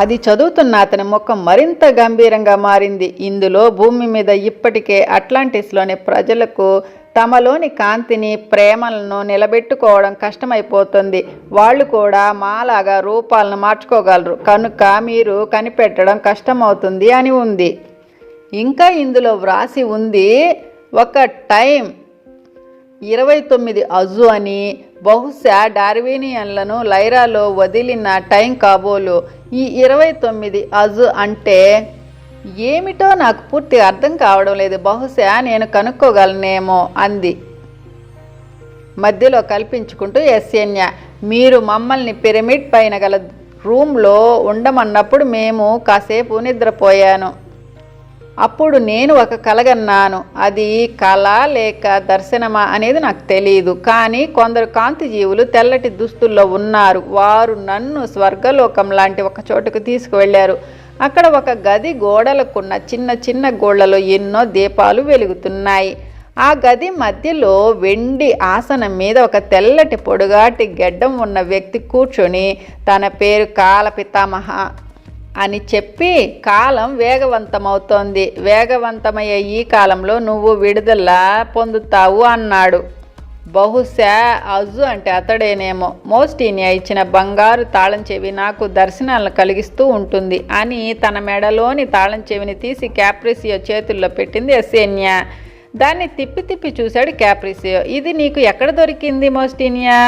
అది చదువుతున్న అతని ముఖం మరింత గంభీరంగా మారింది. ఇందులో భూమి మీద ఇప్పటికే అట్లాంటిస్లోని ప్రజలకు తమలోని కాంతిని, ప్రేమలను నిలబెట్టుకోవడం కష్టమైపోతుంది. వాళ్ళు కూడా మాలాగా రూపాలను మార్చుకోగలరు, కనుక మీరు కనిపెట్టడం కష్టమవుతుంది అని ఉంది. ఇంకా ఇందులో వ్రాసి ఉంది, ఒక టైం 29 అజు అని. బహుశా డార్వినియన్లను లైరాలో వదిలిన టైం కాబోలు. ఈ 29 అజు అంటే ఏమిటో నాకు పూర్తిగా అర్థం కావడం లేదు. బహుశా నేను కనుక్కోగలనేమో అంది మధ్యలో కల్పించుకుంటూ యసేన్య. మీరు మమ్మల్ని పిరమిడ్ పైన గల రూమ్లో ఉండమన్నప్పుడు మేము కాసేపు నిద్రపోయాను. అప్పుడు నేను ఒక కలగన్నాను. అది కళ లేక దర్శనమా అనేది నాకు తెలియదు. కానీ కొందరు కాంతి జీవులు తెల్లటి దుస్తుల్లో ఉన్నారు. వారు నన్ను స్వర్గలోకం లాంటి ఒక చోటుకు తీసుకువెళ్ళారు. అక్కడ ఒక గది గోడలకున్న చిన్న చిన్న గోళ్లలో ఎన్నో దీపాలు వెలుగుతున్నాయి. ఆ గది మధ్యలో వెండి ఆసనం మీద ఒక తెల్లటి పొడుగాటి గెడ్డం ఉన్న వ్యక్తి కూర్చొని తన పేరు కాల పితామహ అని చెప్పి, కాలం వేగవంతమవుతోంది, వేగవంతమయ్యే ఈ కాలంలో నువ్వు విడుదల పొందుతావు అన్నాడు. బహుశా అజు అంటే అతడేనేమో. మోస్టీనియా ఇచ్చిన బంగారు తాళం చెవి నాకు దర్శనాలను కలిగిస్తూ ఉంటుంది అని తన మెడలోని తాళం చెవిని తీసి క్యాప్రిసియో చేతుల్లో పెట్టింది యసేన్య. దాన్ని తిప్పి తిప్పి చూశాడు క్యాప్రిసియో. ఇది నీకు ఎక్కడ దొరికింది మోస్టీనియా?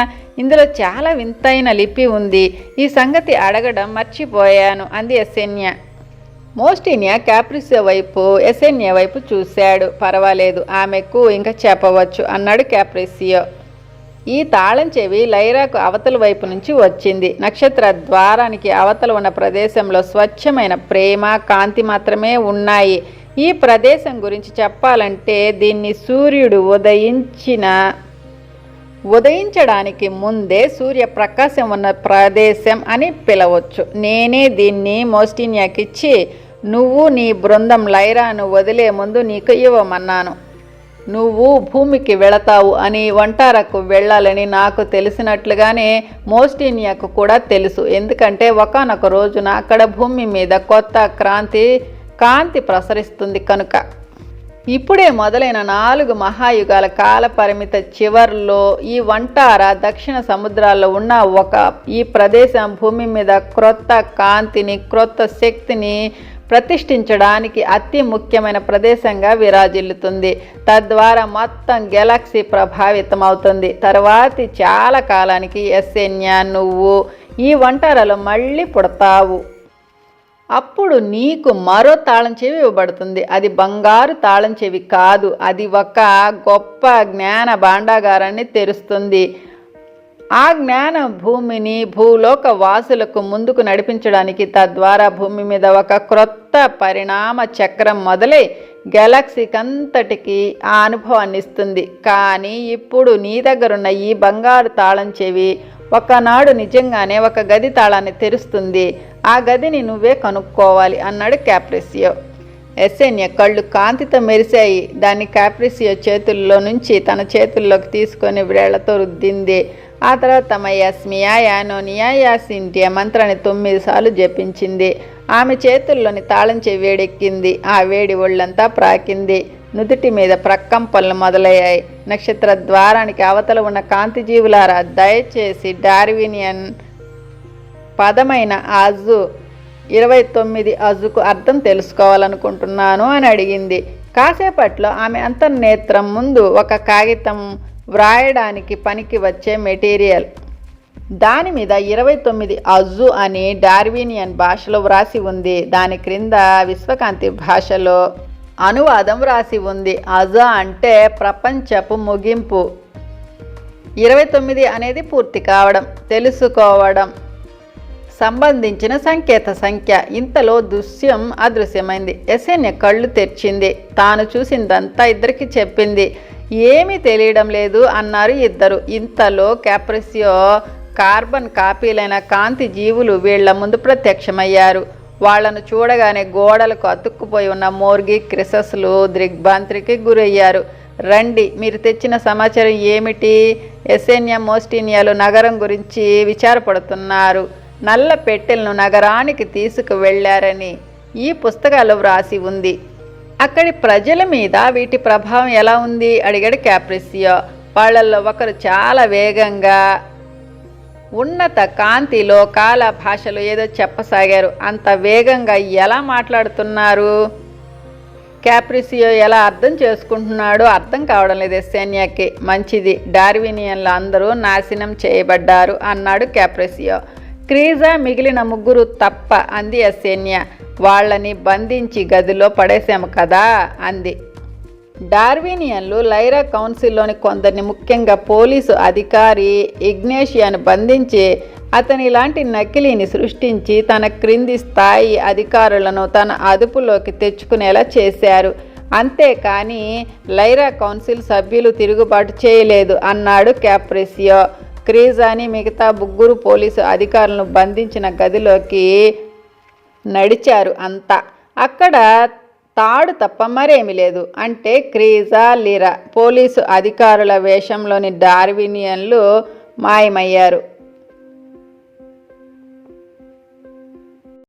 ఇందులో చాలా వింతైన లిపి ఉంది. ఈ సంగతి అడగడం మర్చిపోయాను అంది యసేన్య. మోస్టీనియా క్యాప్రిసియో వైపు, యసేన్య వైపు చూశాడు. పర్వాలేదు, ఆమెకు ఇంకా చెప్పవచ్చు అన్నాడు క్యాప్రిసియో. ఈ తాళం చెవి లైరాకు అవతల వైపు నుంచి వచ్చింది. నక్షత్ర ద్వారానికి అవతల ఉన్న ప్రదేశంలో స్వచ్ఛమైన ప్రేమ, కాంతి మాత్రమే ఉన్నాయి. ఈ ప్రదేశం గురించి చెప్పాలంటే దీన్ని సూర్యుడు ఉదయించడానికి ముందే సూర్యప్రకాశం ఉన్న ప్రదేశం అని పిలవచ్చు. నేనే దీన్ని మోస్టీనియాకిచ్చి నువ్వు నీ బృందం లైరాను వదిలే ముందు నీకు ఇవ్వమన్నాను. నువ్వు భూమికి వెళతావు అని, వంటారకు వెళ్ళాలని నాకు తెలిసినట్లుగానే మోస్టీనియాకు కూడా తెలుసు. ఎందుకంటే ఒకానొక రోజున అక్కడ భూమి మీద కొత్త కాంతి ప్రసరిస్తుంది కనుక. ఇప్పుడే మొదలైన 4 మహాయుగాల కాల పరిమిత చివర్లో ఈ వంటార దక్షిణ సముద్రాల్లో ఉన్న ఈ ప్రదేశం భూమి మీద క్రొత్త కాంతిని, క్రొత్త శక్తిని ప్రతిష్ఠించడానికి అతి ముఖ్యమైన ప్రదేశంగా విరాజిల్లుతుంది. తద్వారా మొత్తం గెలాక్సీ ప్రభావితం అవుతుంది. తర్వాతి చాలా కాలానికి యసేన్య, నువ్వు ఈ వంటారలో మళ్ళీ పుడతావు. అప్పుడు నీకు మరో తాళం చెవి ఇవ్వబడుతుంది. అది బంగారు తాళం చెవి కాదు, అది ఒక గొప్ప జ్ఞాన భాండాగారాన్ని తెరుస్తుంది. ఆ జ్ఞానం భూమిని, భూలోక వాసులకు ముందుకు నడిపించడానికి, తద్వారా భూమి మీద ఒక క్రొత్త పరిణామ చక్రం మొదలై గెలాక్సీకి అంతటికి ఆ అనుభవాన్ని ఇస్తుంది. కానీ ఇప్పుడు నీ దగ్గరున్న ఈ బంగారు తాళం చెవి ఒకనాడు నిజంగానే ఒక గది తాళాన్ని తెరుస్తుంది. ఆ గదిని నువ్వే కనుక్కోవాలి అన్నాడు క్యాప్రిసియో. ఎస్సేనియా కళ్ళు కాంతితో మెరిశాయి. దాన్ని క్యాప్రిసియో చేతుల్లో నుంచి తన చేతుల్లోకి తీసుకొని వ్రేళ్లతో రుద్దింది. ఆ తర్వాత మయాస్మియా యానోనియా యాసింటియా మంత్రాన్ని 9 సార్లు జపించింది. ఆమె చేతుల్లోని తాళం చెవి వేడెక్కింది. ఆ వేడి ఒళ్ళంతా ప్రాకింది. నుదుటి మీద ప్రకంపనలు మొదలయ్యాయి. నక్షత్ర ద్వారానికి అవతల ఉన్న కాంతిజీవులారా, దయచేసి డార్వినియన్ పదమైన అజు 29 అజుకు అర్థం తెలుసుకోవాలనుకుంటున్నాను అని అడిగింది. కాసేపట్లో ఆమె అంతర్నేత్రం ముందు ఒక కాగితం, వ్రాయడానికి పనికి వచ్చే మెటీరియల్. దాని మీద 29 అజు అని డార్వినియన్ భాషలో వ్రాసి ఉంది. దాని క్రింద విశ్వకాంతి భాషలో అనువాదం వ్రాసి ఉంది. అజా అంటే ప్రపంచపు ముగింపు. 29 అనేది పూర్తి కావడం, తెలుసుకోవడం సంబంధించిన సంకేత సంఖ్య. ఇంతలో దృశ్యం అదృశ్యమైంది. ఎస్సేనియా కళ్ళు తెరిచింది. తాను చూసిందంతా ఇద్దరికి చెప్పింది. ఏమీ తెలియడం లేదు అన్నారు ఇద్దరు. ఇంతలో క్యాప్రిసియో కార్బన్ కాపీలైన కాంతి జీవులు వీళ్ల ముందు ప్రత్యక్షమయ్యారు. వాళ్లను చూడగానే గోడలకు అతుక్కుపోయి ఉన్న మోర్గి క్రిసస్లు దిగ్భ్రాంతికి గురయ్యారు. రండి, మీరు తెచ్చిన సమాచారం ఏమిటి? ఎస్సేనియా మోస్టీనియాలు నగరం గురించి విచారపడుతున్నారు. నల్ల పెట్టెలను నగరానికి తీసుకువెళ్లారని ఈ పుస్తకాల్లో వ్రాసి ఉంది. అక్కడి ప్రజల మీద వీటి ప్రభావం ఎలా ఉంది అడిగాడు క్యాప్రిసియో. వాళ్ళల్లో ఒకరు చాలా వేగంగా ఉన్నత కాంతిలో కాల భాషలో ఏదో చెప్పసాగారు. అంత వేగంగా ఎలా మాట్లాడుతున్నారు? క్యాప్రిసియో ఎలా అర్థం చేసుకుంటున్నాడో అర్థం కావడం లేదు ఎస్సేనియాకి. మంచిది, డార్వినియన్లు అందరూ నాశనం చేయబడ్డారు అన్నాడు క్యాప్రిసియో. క్రీజా మిగిలిన 3 తప్ప అంది ఎస్సేనియా. వాళ్ళని బంధించి గదిలో పడేశాము కదా అంది. డార్వినియన్లు లైరా కౌన్సిల్లోని కొందరిని, ముఖ్యంగా పోలీసు అధికారి ఇగ్నేషియాను బంధించి అతని ఇలాంటి నకిలీని సృష్టించి తన క్రింది స్థాయి అధికారులను తన అదుపులోకి తెచ్చుకునేలా చేశారు. అంతేకాని లైరా కౌన్సిల్ సభ్యులు తిరుగుబాటు చేయలేదు అన్నాడు క్యాప్రిసియో. క్రీజాని మిగతా 3 పోలీసు అధికారులను బంధించిన గదిలోకి నడిచారు అంతా. అక్కడ తాడు తప్ప మరేమీ లేదు. అంటే క్రీజా, లిరా, పోలీసు అధికారుల వేషంలోని డార్వినియన్లు మాయమయ్యారు.